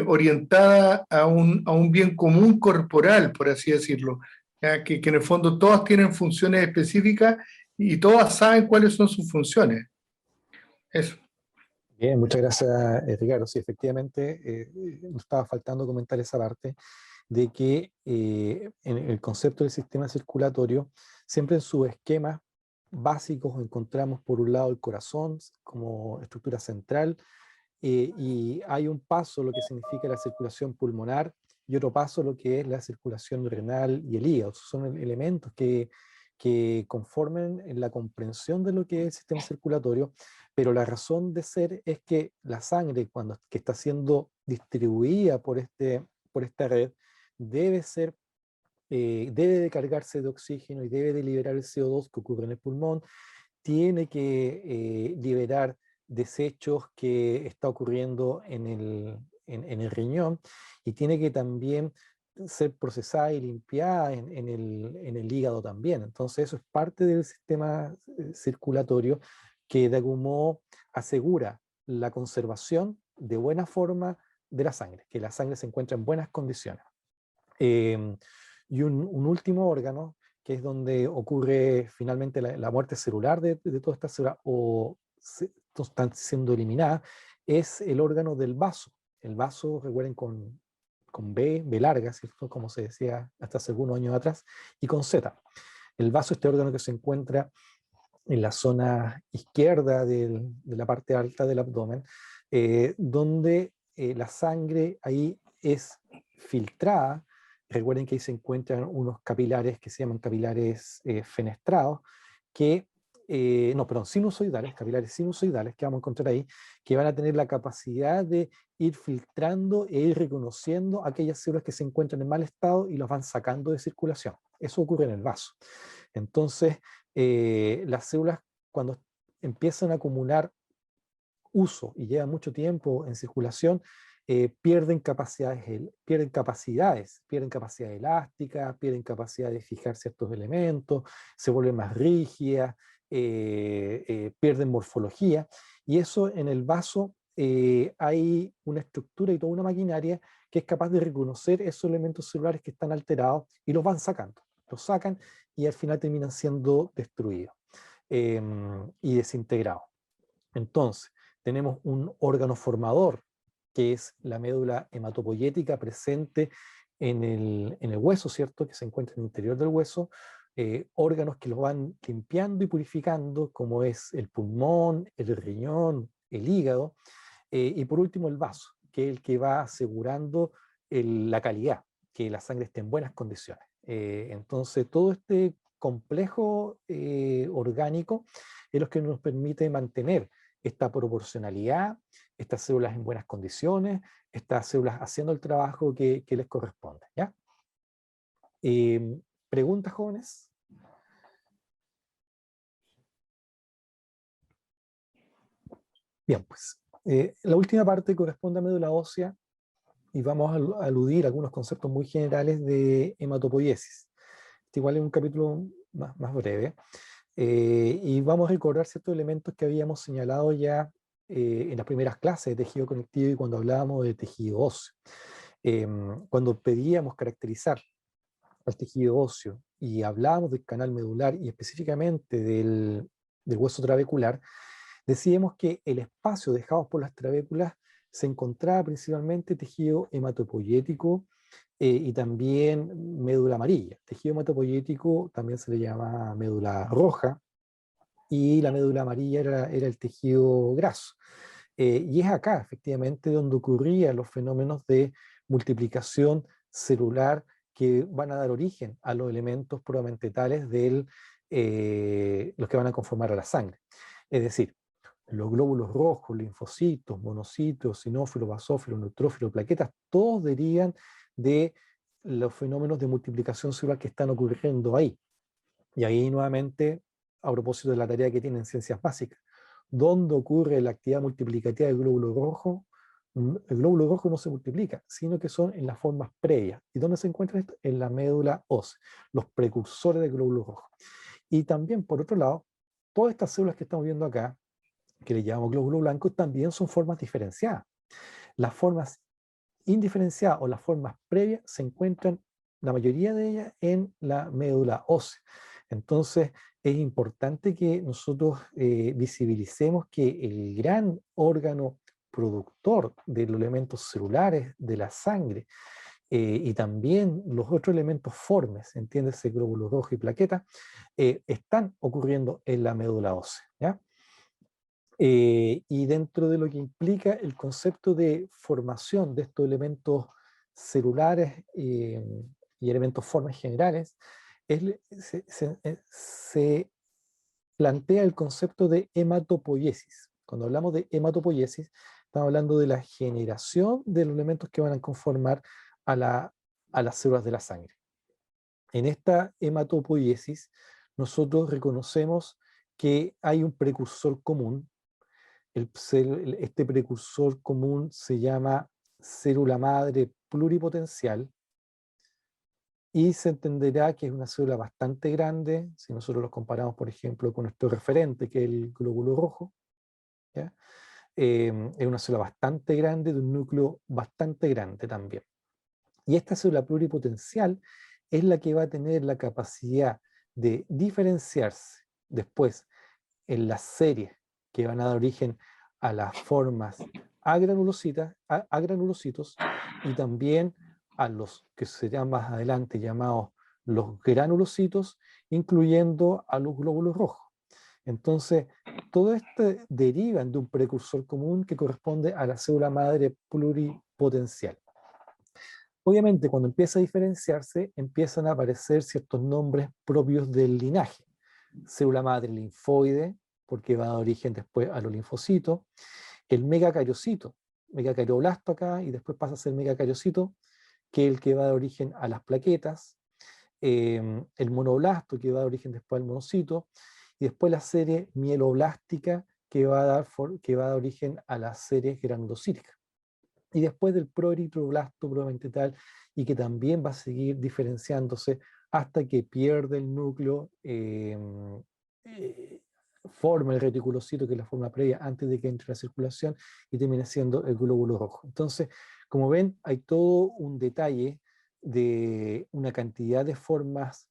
orientada a un bien común corporal, por así decirlo, ¿ya? Que en el fondo todas tienen funciones específicas y todas saben cuáles son sus funciones. Eso. Bien, muchas gracias, Ricardo. Sí, efectivamente, nos estaba faltando comentar esa parte de que en el concepto del sistema circulatorio, siempre en sus esquemas básicos encontramos por un lado el corazón como estructura central, y hay un paso, lo que significa la circulación pulmonar, y otro paso lo que es la circulación renal y el hígado. Son elementos que conforman en la comprensión de lo que es el sistema circulatorio, pero la razón de ser es que la sangre, que está siendo distribuida por esta red, debe de cargarse de oxígeno y debe de liberar el CO2 que ocurre en el pulmón, tiene que liberar desechos que está ocurriendo en el riñón, y tiene que también ser procesada y limpiada en el hígado también. Entonces eso es parte del sistema circulatorio que de algún modo asegura la conservación de buena forma de la sangre, que la sangre se encuentra en buenas condiciones. Y un último órgano, que es donde ocurre finalmente la muerte celular de todas estas células, o están siendo eliminadas, es el órgano del vaso. El vaso, recuerden, con B larga, ¿cierto? Como se decía hasta hace algunos años atrás, y con Z. El vaso, este órgano que se encuentra en la zona izquierda de la parte alta del abdomen, donde la sangre ahí es filtrada. Recuerden que ahí se encuentran unos capilares que se llaman capilares fenestrados, sinusoidales, capilares sinusoidales que vamos a encontrar ahí, que van a tener la capacidad de ir filtrando e ir reconociendo aquellas células que se encuentran en mal estado y las van sacando de circulación. Eso ocurre en el vaso. Entonces, las células, cuando empiezan a acumular uso y llevan mucho tiempo en circulación, pierden capacidad elástica, pierden capacidad de fijar ciertos elementos, se vuelven más rígidas, pierden morfología, y eso en el vaso hay una estructura y toda una maquinaria que es capaz de reconocer esos elementos celulares que están alterados y los van sacando, los sacan y al final terminan siendo destruidos y desintegrados. Entonces, tenemos un órgano formador, que es la médula hematopoyética presente en el hueso, ¿cierto? Que se encuentra en el interior del hueso, órganos que los van limpiando y purificando, como es el pulmón, el riñón, el hígado, y por último el vaso, que es el que va asegurando la calidad, que la sangre esté en buenas condiciones. Entonces, todo este complejo orgánico es lo que nos permite mantener esta proporcionalidad, estas células en buenas condiciones, estas células haciendo el trabajo que les corresponde, ¿ya? ¿Preguntas, jóvenes? Bien, pues la última parte corresponde a médula ósea y vamos a aludir a algunos conceptos muy generales de hematopoiesis. Este igual es un capítulo más breve. Y vamos a recordar ciertos elementos que habíamos señalado ya en las primeras clases de tejido conectivo y cuando hablábamos de tejido óseo. Cuando pedíamos caracterizar al tejido óseo y hablábamos del canal medular y específicamente del hueso trabecular, decíamos que el espacio dejado por las trabéculas se encontraba principalmente tejido hematopoyético y también médula amarilla. Tejido hematopoyético también se le llama médula roja, y la médula amarilla era el tejido graso. Y es acá, efectivamente, donde ocurrían los fenómenos de multiplicación celular que van a dar origen a los elementos protoamentetales los que van a conformar a la sangre. Es decir, los glóbulos rojos, linfocitos, monocitos, sinófilos, basófilos, neutrófilos, plaquetas, todos derivan de los fenómenos de multiplicación celular que están ocurriendo ahí. Y ahí nuevamente, a propósito de la tarea que tienen ciencias básicas, ¿dónde ocurre la actividad multiplicativa del glóbulo rojo? El glóbulo rojo no se multiplica, sino que son en las formas previas. ¿Y dónde se encuentra esto? En la médula ósea, los precursores del glóbulo rojo. Y también, por otro lado, todas estas células que estamos viendo acá, que le llamamos glóbulo blanco, también son formas diferenciadas. Las formas indiferenciadas o las formas previas se encuentran, la mayoría de ellas, en la médula ósea. Entonces, es importante que nosotros visibilicemos que el gran órgano productor de los elementos celulares de la sangre y también los otros elementos formes, entiéndese glóbulo rojo y plaqueta, están ocurriendo en la médula ósea, ¿ya? Y dentro de lo que implica el concepto de formación de estos elementos celulares y elementos formas generales, se plantea el concepto de hematopoiesis. Cuando hablamos de hematopoiesis, estamos hablando de la generación de los elementos que van a conformar a las células de la sangre. En esta hematopoiesis, nosotros reconocemos que hay un precursor común. Este precursor común se llama célula madre pluripotencial, y se entenderá que es una célula bastante grande, si nosotros lo comparamos, por ejemplo, con nuestro referente, que es el glóbulo rojo, ¿ya? Es una célula bastante grande, de un núcleo bastante grande también. Y esta célula pluripotencial es la que va a tener la capacidad de diferenciarse después en las series que van a dar origen a las formas agranulocitos, y también a los que serán más adelante llamados los granulocitos, incluyendo a los glóbulos rojos. Entonces, todo esto deriva de un precursor común que corresponde a la célula madre pluripotencial. Obviamente, cuando empieza a diferenciarse, empiezan a aparecer ciertos nombres propios del linaje. Célula madre linfoide, porque va a dar origen después a los linfocitos. El megacariocito, megacarioplasto acá, y después pasa a ser megacariocito, que es el que va a dar origen a las plaquetas. El monoblasto, que va a dar origen después al monocito. Y después la serie mieloblástica, que va a dar origen a las series granulocíticas. Y después del proeritroblasto propiamente tal, y que también va a seguir diferenciándose hasta que pierde el núcleo, forma el reticulocito, que es la forma previa antes de que entre la circulación, y termina siendo el glóbulo rojo. Entonces, como ven, hay todo un detalle de una cantidad de formas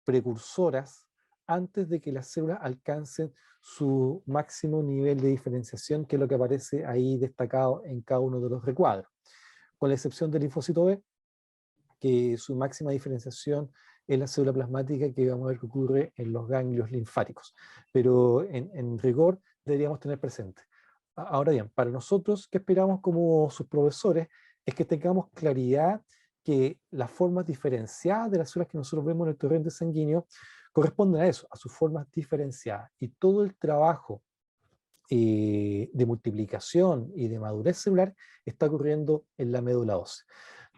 precursoras antes de que las células alcancen su máximo nivel de diferenciación, que es lo que aparece ahí destacado en cada uno de los recuadros. Con la excepción del linfocito B, que su máxima diferenciación es la célula plasmática, que vamos a ver que ocurre en los ganglios linfáticos. Pero en rigor deberíamos tener presente. Ahora bien, para nosotros, ¿qué esperamos como sus profesores? Es que tengamos claridad que las formas diferenciadas de las células que nosotros vemos en el torrente sanguíneo corresponden a eso, a sus formas diferenciadas. Y todo el trabajo de multiplicación y de madurez celular está ocurriendo en la médula ósea.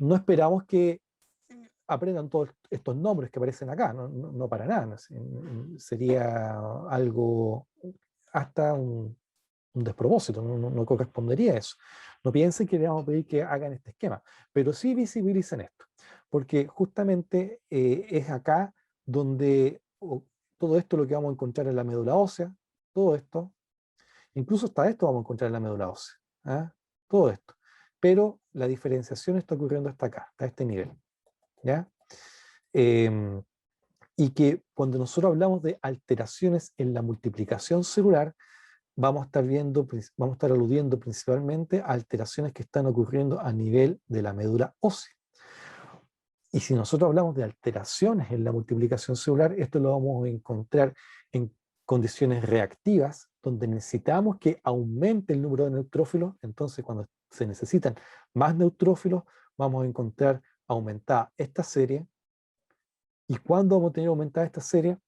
No esperamos que aprendan todos estos nombres que aparecen acá, no para nada. Sería algo, hasta un despropósito, no correspondería a eso. No piensen que les vamos a pedir que hagan este esquema, pero sí visibilicen esto, porque justamente es acá donde todo esto lo que vamos a encontrar en la médula ósea, todo esto, incluso hasta esto vamos a encontrar en la médula ósea, ¿ah? Todo esto. Pero la diferenciación está ocurriendo hasta acá, hasta este nivel, ¿ya? Y que cuando nosotros hablamos de alteraciones en la multiplicación celular, vamos a estar aludiendo principalmente a alteraciones que están ocurriendo a nivel de la médula ósea. Y si nosotros hablamos de alteraciones en la multiplicación celular, esto lo vamos a encontrar en condiciones reactivas, donde necesitamos que aumente el número de neutrófilos. Entonces, cuando se necesitan más neutrófilos, vamos a encontrar aumentada esta serie. ¿Y cuándo vamos a tener aumentada esta serie?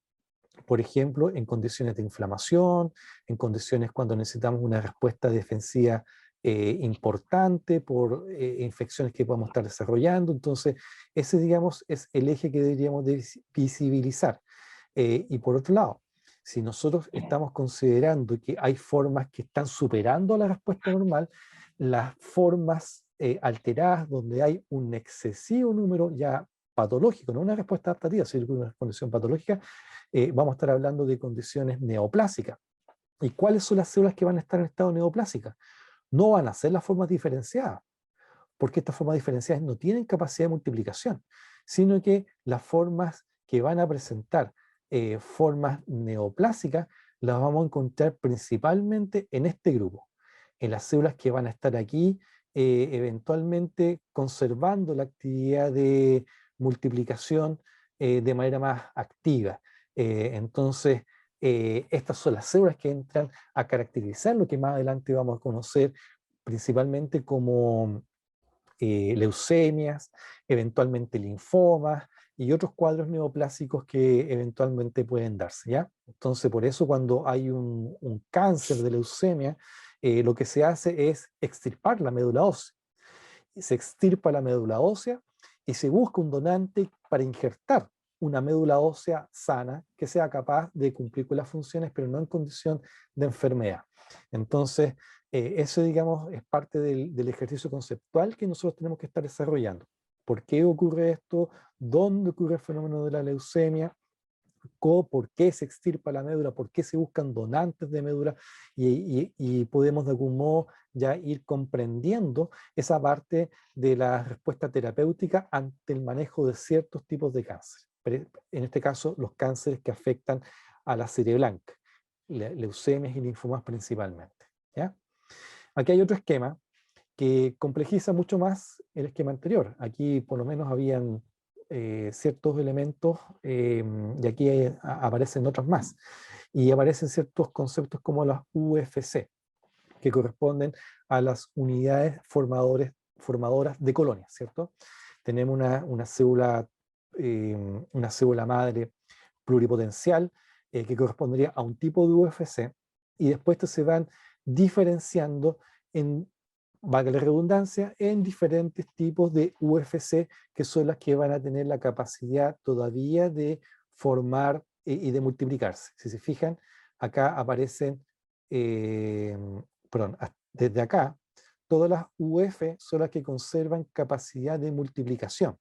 Por ejemplo, en condiciones de inflamación, en condiciones cuando necesitamos una respuesta defensiva importante por infecciones que podemos estar desarrollando. Entonces, ese, digamos, es el eje que deberíamos de visibilizar. Y por otro lado, si nosotros estamos considerando que hay formas que están superando la respuesta normal, las formas alteradas donde hay un excesivo número ya patológico, no una respuesta adaptativa, sino una condición patológica, vamos a estar hablando de condiciones neoplásicas. ¿Y cuáles son las células que van a estar en estado neoplásica? No van a ser las formas diferenciadas, porque estas formas diferenciadas no tienen capacidad de multiplicación, sino que las formas que van a presentar formas neoplásicas las vamos a encontrar principalmente en este grupo, en las células que van a estar aquí, eventualmente conservando la actividad de multiplicación de manera más activa. Entonces, estas son las células que entran a caracterizar lo que más adelante vamos a conocer principalmente como leucemias, eventualmente linfomas y otros cuadros neoplásicos que eventualmente pueden darse, ¿ya? Entonces, por eso cuando hay un cáncer de leucemia, lo que se hace es extirpar la médula ósea. Se extirpa la médula ósea y se busca un donante para injertar una médula ósea sana que sea capaz de cumplir con las funciones, pero no en condición de enfermedad. Entonces, eso, digamos, es parte del ejercicio conceptual que nosotros tenemos que estar desarrollando. ¿Por qué ocurre esto? ¿Dónde ocurre el fenómeno de la leucemia? ¿Por qué se extirpa la médula? ¿Por qué se buscan donantes de médula? Y podemos de algún modo ya ir comprendiendo esa parte de la respuesta terapéutica ante el manejo de ciertos tipos de cáncer. En este caso, los cánceres que afectan a la serie blanca, leucemias y linfomas principalmente, ¿ya? Aquí hay otro esquema que complejiza mucho más el esquema anterior. Aquí por lo menos habían ciertos elementos y aquí aparecen otros más. Y aparecen ciertos conceptos como las UFC, que corresponden a las unidades formadoras de colonias, ¿cierto? Tenemos una célula madre pluripotencial que correspondería a un tipo de UFC y después estos se van diferenciando en, valga la redundancia, en diferentes tipos de UFC que son las que van a tener la capacidad todavía de formar y de multiplicarse. Si se fijan, acá aparecen, perdón, desde acá, todas las UF son las que conservan capacidad de multiplicación,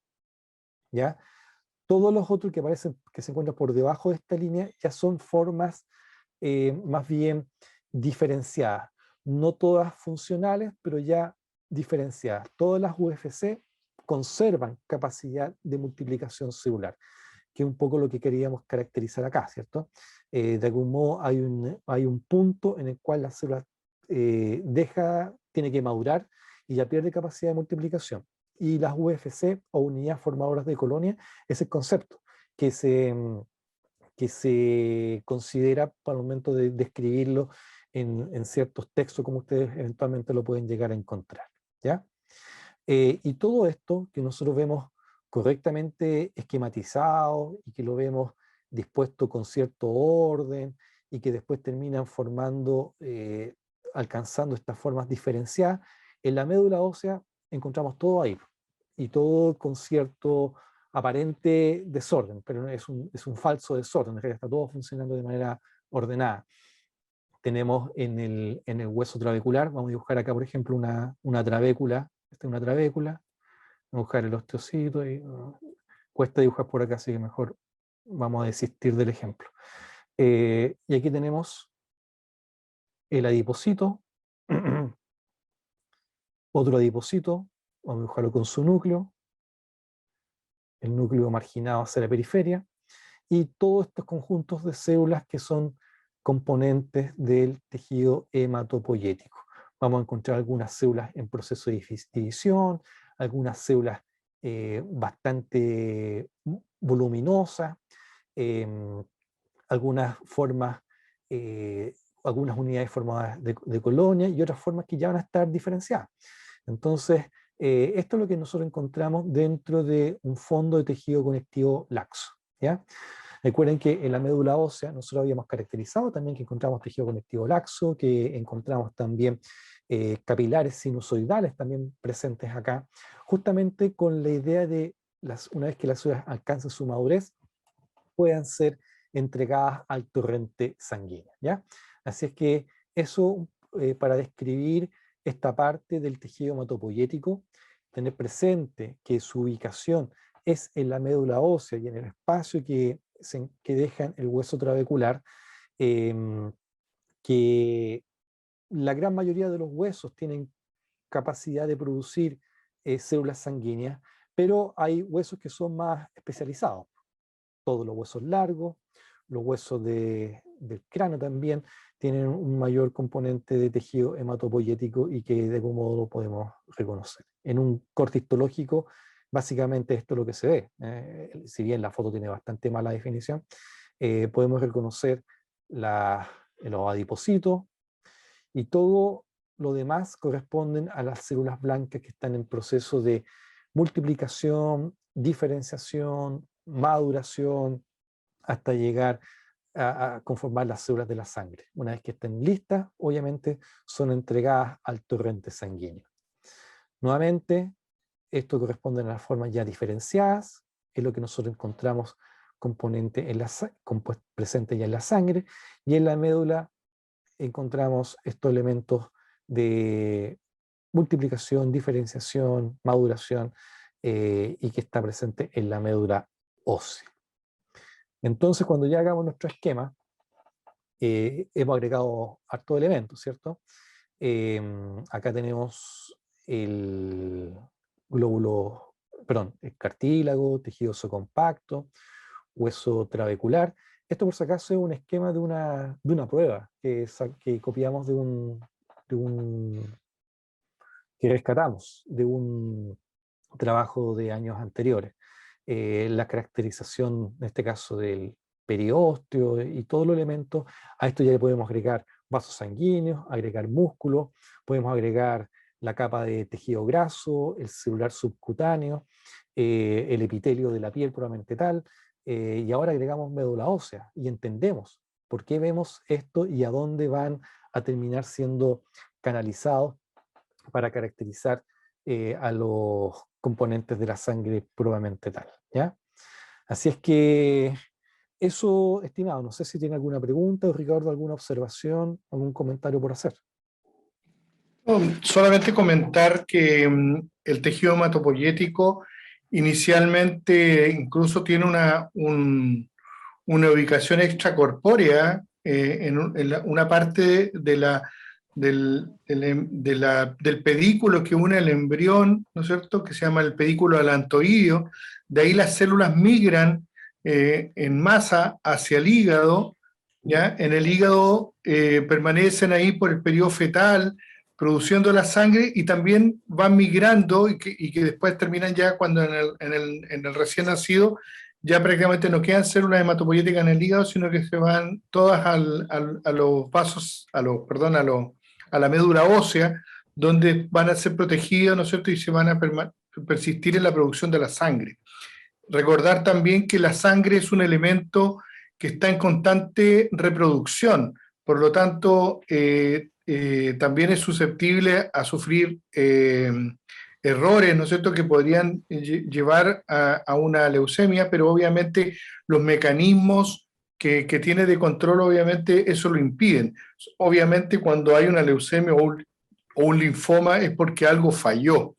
¿ya? Todos los otros que aparecen, que se encuentran por debajo de esta línea, ya son formas más bien diferenciadas. No todas funcionales, pero ya diferenciadas. Todas las UFC conservan capacidad de multiplicación celular, que es un poco lo que queríamos caracterizar acá, ¿cierto? De algún modo hay un punto en el cual la célula tiene que madurar y ya pierde capacidad de multiplicación. Y las UFC o unidades formadoras de colonia es el concepto que se considera para el momento de describirlo en ciertos textos como ustedes eventualmente lo pueden llegar a encontrar, ¿ya? Y todo esto que nosotros vemos correctamente esquematizado y que lo vemos dispuesto con cierto orden y que después terminan formando, alcanzando estas formas diferenciadas, en la médula ósea encontramos todo ahí y todo con cierto aparente desorden, pero es un falso desorden, en realidad está todo funcionando de manera ordenada. Tenemos en el hueso trabecular, vamos a dibujar acá por ejemplo una trabécula, esta es una trabécula, vamos a buscar el osteocito y cuesta dibujar por acá, así que mejor vamos a desistir del ejemplo. Y aquí tenemos el adipocito, otro adipocito, vamos a dibujarlo con su núcleo, el núcleo marginado hacia la periferia, y todos estos conjuntos de células que son componentes del tejido hematopoyético. Vamos a encontrar algunas células en proceso de división, algunas células bastante voluminosas, algunas formas, algunas unidades formadas de colonia y otras formas que ya van a estar diferenciadas. Entonces, esto es lo que nosotros encontramos dentro de un fondo de tejido conectivo laxo, ¿ya? Recuerden que en la médula ósea nosotros habíamos caracterizado también que encontramos tejido conectivo laxo, que encontramos también capilares sinusoidales también presentes acá, justamente con la idea de, una vez que las células alcancen su madurez, puedan ser entregadas al torrente sanguíneo, ¿ya? Así es que eso para describir esta parte del tejido hematopoyético, tener presente que su ubicación es en la médula ósea y en el espacio que deja el hueso trabecular, que la gran mayoría de los huesos tienen capacidad de producir células sanguíneas, pero hay huesos que son más especializados. Todos los huesos largos, los huesos del cráneo también tienen un mayor componente de tejido hematopoyético y que de algún modo lo podemos reconocer. En un corte histológico, básicamente esto es lo que se ve. Si bien la foto tiene bastante mala definición, podemos reconocer los adipocitos y todo lo demás corresponden a las células blancas que están en proceso de multiplicación, diferenciación, maduración, hasta llegar a conformar las células de la sangre. Una vez que estén listas, obviamente son entregadas al torrente sanguíneo. Nuevamente, esto corresponde a las formas ya diferenciadas, es lo que nosotros encontramos presente ya en la sangre, y en la médula encontramos estos elementos de multiplicación, diferenciación, maduración, y que está presente en la médula ósea. Entonces, cuando ya hagamos nuestro esquema, hemos agregado hartos elementos, ¿cierto? Acá tenemos el glóbulo, perdón, el cartílago, tejido oso compacto, hueso trabecular. Esto, por si acaso, es un esquema de una prueba que copiamos que rescatamos de un trabajo de años anteriores. La caracterización, en este caso, del periósteo y todos los elementos. A esto ya le podemos agregar vasos sanguíneos, agregar músculo, podemos agregar la capa de tejido graso, el celular subcutáneo, el epitelio de la piel propiamente tal, y ahora agregamos médula ósea y entendemos por qué vemos esto y a dónde van a terminar siendo canalizados para caracterizar a los componentes de la sangre propiamente tal, ¿ya? Así es que eso, estimado, no sé si tiene alguna pregunta o Ricardo, alguna observación, algún comentario por hacer. Solamente comentar que el tejido hematopoyético inicialmente incluso tiene una ubicación extracorpórea una parte del pedículo que une el embrión, ¿no es cierto?, que se llama el pedículo alantoideo. De ahí las células migran en masa hacia el hígado, ¿ya? En el hígado permanecen ahí por el periodo fetal, produciendo la sangre, y también van migrando y que después terminan ya cuando en el recién nacido ya prácticamente no quedan células hematopoyéticas en el hígado, sino que se van todas a los vasos, a la médula ósea, donde van a ser protegidas, ¿no es cierto?, y se van a persistir en la producción de la sangre. Recordar también que la sangre es un elemento que está en constante reproducción, por lo tanto, también es susceptible a sufrir errores, ¿no es cierto?, que podrían llevar a una leucemia, pero obviamente los mecanismos que tiene de control, obviamente, eso lo impiden. Obviamente, cuando hay una leucemia o un linfoma es porque algo falló.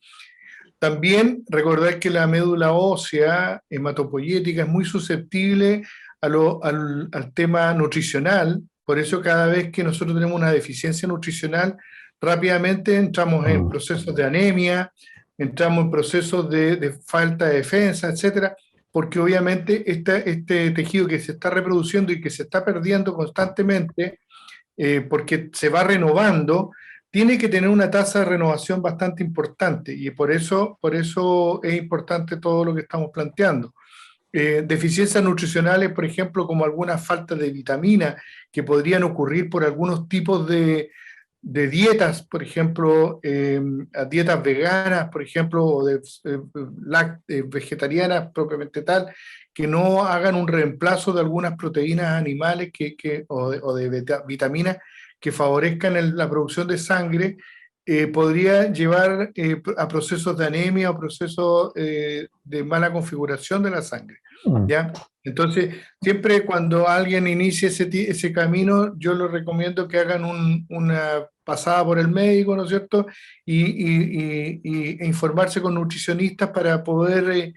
También recordar que la médula ósea hematopoyética es muy susceptible al tema nutricional. Por eso cada vez que nosotros tenemos una deficiencia nutricional, rápidamente entramos en procesos de anemia, entramos en procesos de falta de defensa, etcétera, porque obviamente este tejido que se está reproduciendo y que se está perdiendo constantemente, porque se va renovando, tiene que tener una tasa de renovación bastante importante, y por eso es importante todo lo que estamos planteando. Deficiencias nutricionales, por ejemplo, como alguna falta de vitamina que podrían ocurrir por algunos tipos de dietas, por ejemplo, dietas veganas, por ejemplo, o vegetarianas propiamente tal, que no hagan un reemplazo de algunas proteínas animales o de vitaminas que favorezcan la producción de sangre, podría llevar a procesos de anemia o procesos de mala configuración de la sangre, ¿ya? Entonces, siempre cuando alguien inicie ese camino, yo les recomiendo que hagan una pasada por el médico, ¿no es cierto?, e informarse con nutricionistas para poder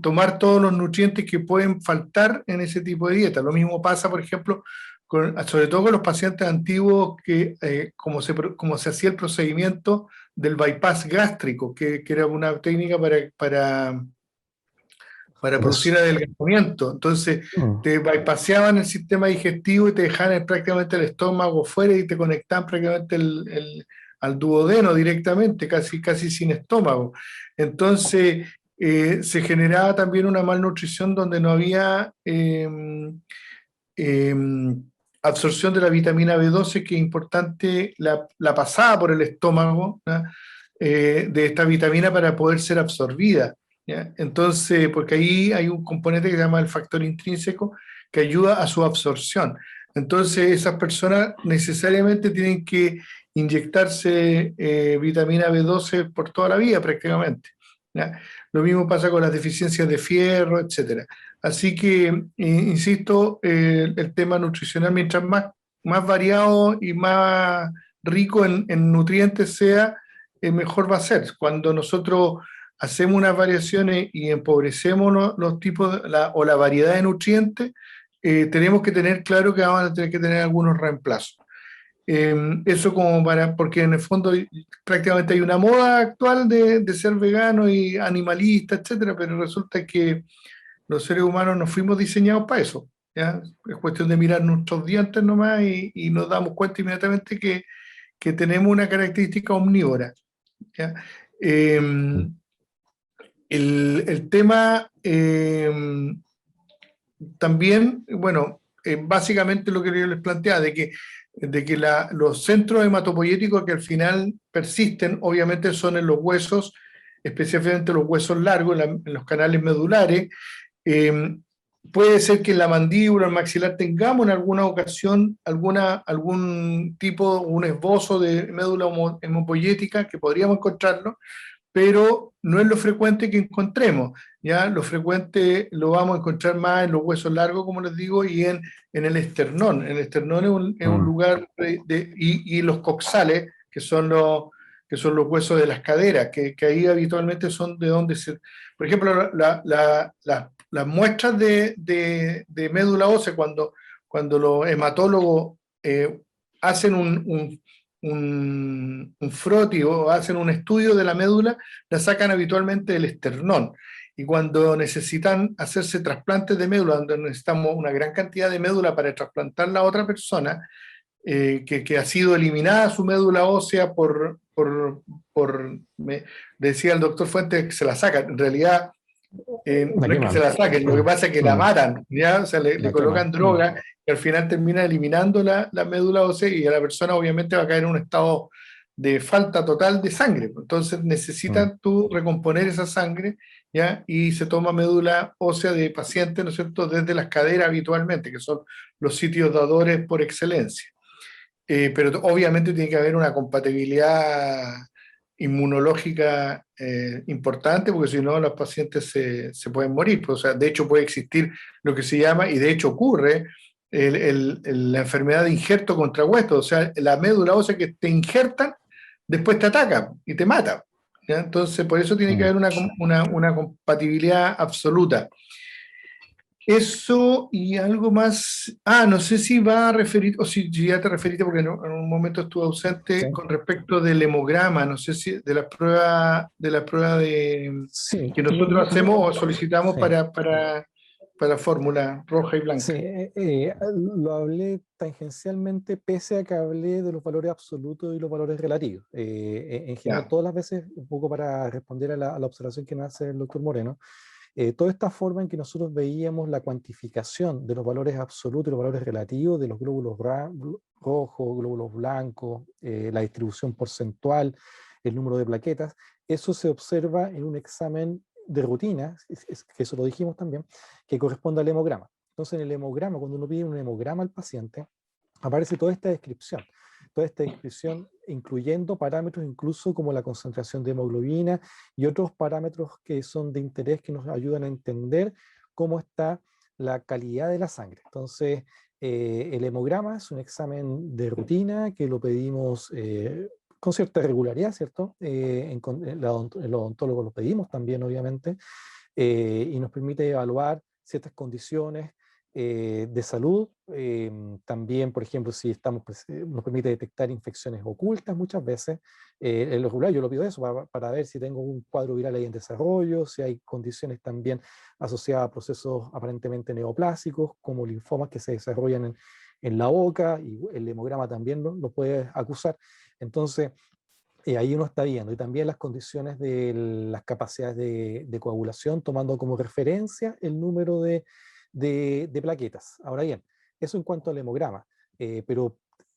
tomar todos los nutrientes que pueden faltar en ese tipo de dieta. Lo mismo pasa, por ejemplo, sobre todo con los pacientes antiguos, que como se hacía el procedimiento del bypass gástrico, que era una técnica para producir adelgazamiento. Entonces te bypasseaban el sistema digestivo y te dejaban prácticamente el estómago fuera y te conectaban prácticamente al duodeno directamente, casi sin estómago. Entonces se generaba también una malnutrición donde no había absorción de la vitamina B12, que es importante la pasada por el estómago, ¿no? De esta vitamina para poder ser absorbida, ¿ya? Entonces, porque ahí hay un componente que se llama el factor intrínseco que ayuda a su absorción. Entonces, esas personas necesariamente tienen que inyectarse vitamina B12 por toda la vida prácticamente, ¿ya? Lo mismo pasa con las deficiencias de fierro, etcétera. Así que, insisto, el tema nutricional, mientras más variado y más rico en nutrientes sea, mejor va a ser. Cuando nosotros hacemos unas variaciones y empobrecemos los tipos o la variedad de nutrientes, tenemos que tener claro que vamos a tener que tener algunos reemplazos. Eso como porque en el fondo prácticamente hay una moda actual de ser vegano y animalista, etcétera, pero resulta que los seres humanos no fuimos diseñados para eso, ¿ya? Es cuestión de mirar nuestros dientes nomás y nos damos cuenta inmediatamente que tenemos una característica omnívora, ¿ya? El tema también, bueno, básicamente lo que yo les planteaba, de que los centros hematopoyéticos que al final persisten, obviamente son en los huesos, especialmente los huesos largos, en los canales medulares. eh, Puede ser que en la mandíbula, el maxilar, tengamos en alguna ocasión algún tipo, un esbozo de médula hemopoyética que podríamos encontrarlo, pero no es lo frecuente que encontremos, ¿ya? Lo frecuente lo vamos a encontrar más en los huesos largos, como les digo, y en el esternón. El esternón es un lugar, y los coxales, que son los huesos de las caderas, que ahí habitualmente son de donde Por ejemplo, las muestras de médula ósea, cuando los hematólogos hacen un froti o hacen un estudio de la médula, la sacan habitualmente del esternón. Y cuando necesitan hacerse trasplantes de médula, donde necesitamos una gran cantidad de médula para trasplantarla a otra persona, que ha sido eliminada su médula ósea decía el doctor Fuentes que se la sacan. En realidad, no es que se la saquen, lo que pasa es que la matan, ¿ya? O sea, le colocan droga y al final termina eliminando la médula ósea y a la persona obviamente va a caer en un estado de falta total de sangre. Entonces necesitas tú recomponer esa sangre, ¿ya? Y se toma médula ósea de pacientes, ¿no es cierto?, desde las caderas habitualmente, que son los sitios dadores por excelencia. Pero obviamente tiene que haber una compatibilidad inmunológica importante, porque si no los pacientes se pueden morir. Pues, o sea, de hecho puede existir lo que se llama, y de hecho ocurre, la enfermedad de injerto contra hueso. O sea, la médula ósea que te injertan, después te ataca y te mata, ¿ya? Entonces, por eso tiene que haber una compatibilidad absoluta. Eso y algo más. No sé si va a referir, o si ya te referiste, porque en un momento estuve ausente, Sí. con respecto del hemograma, no sé si de la prueba Sí, que nosotros hacemos o solicitamos sí. para fórmula roja y blanca. Sí, lo hablé tangencialmente, pese a que hablé de los valores absolutos y los valores relativos. En general, Ya. todas las veces, un poco para responder a la observación que nos hace el doctor Moreno, toda esta forma en que nosotros veíamos la cuantificación de los valores absolutos y los valores relativos de los glóbulos rojos, glóbulos blancos, la distribución porcentual, el número de plaquetas, eso se observa en un examen de rutina, que eso lo dijimos también, que corresponde al hemograma. Entonces, en el hemograma, cuando uno pide un hemograma al paciente, aparece toda esta descripción incluyendo parámetros incluso como la concentración de hemoglobina y otros parámetros que son de interés que nos ayudan a entender cómo está la calidad de la sangre. Entonces, el hemograma es un examen de rutina que lo pedimos con cierta regularidad, ¿cierto? El odontólogo lo pedimos también, obviamente, y nos permite evaluar ciertas condiciones de salud. También, por ejemplo, si nos permite detectar infecciones ocultas muchas veces. En lo regular yo lo pido eso para ver si tengo un cuadro viral ahí en desarrollo, si hay condiciones también asociadas a procesos aparentemente neoplásicos, como linfomas que se desarrollan en la boca, y el hemograma también lo puede acusar. Entonces, ahí uno está viendo, y también las condiciones de las capacidades de coagulación, tomando como referencia el número de plaquetas. Ahora bien, eso en cuanto al hemograma, pero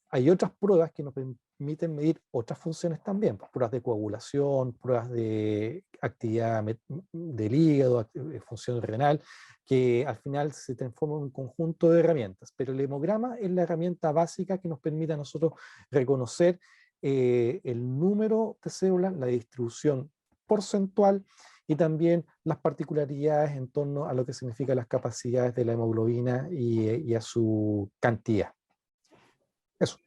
hay otras pruebas que nos permiten medir otras funciones también, pues, pruebas de coagulación, pruebas de actividad del hígado, función renal, que al final se transforman en un conjunto de herramientas. Pero el hemograma es la herramienta básica que nos permite a nosotros reconocer el número de células, la distribución porcentual y también las particularidades en torno a lo que significan las capacidades de la hemoglobina y a su cantidad. Eso.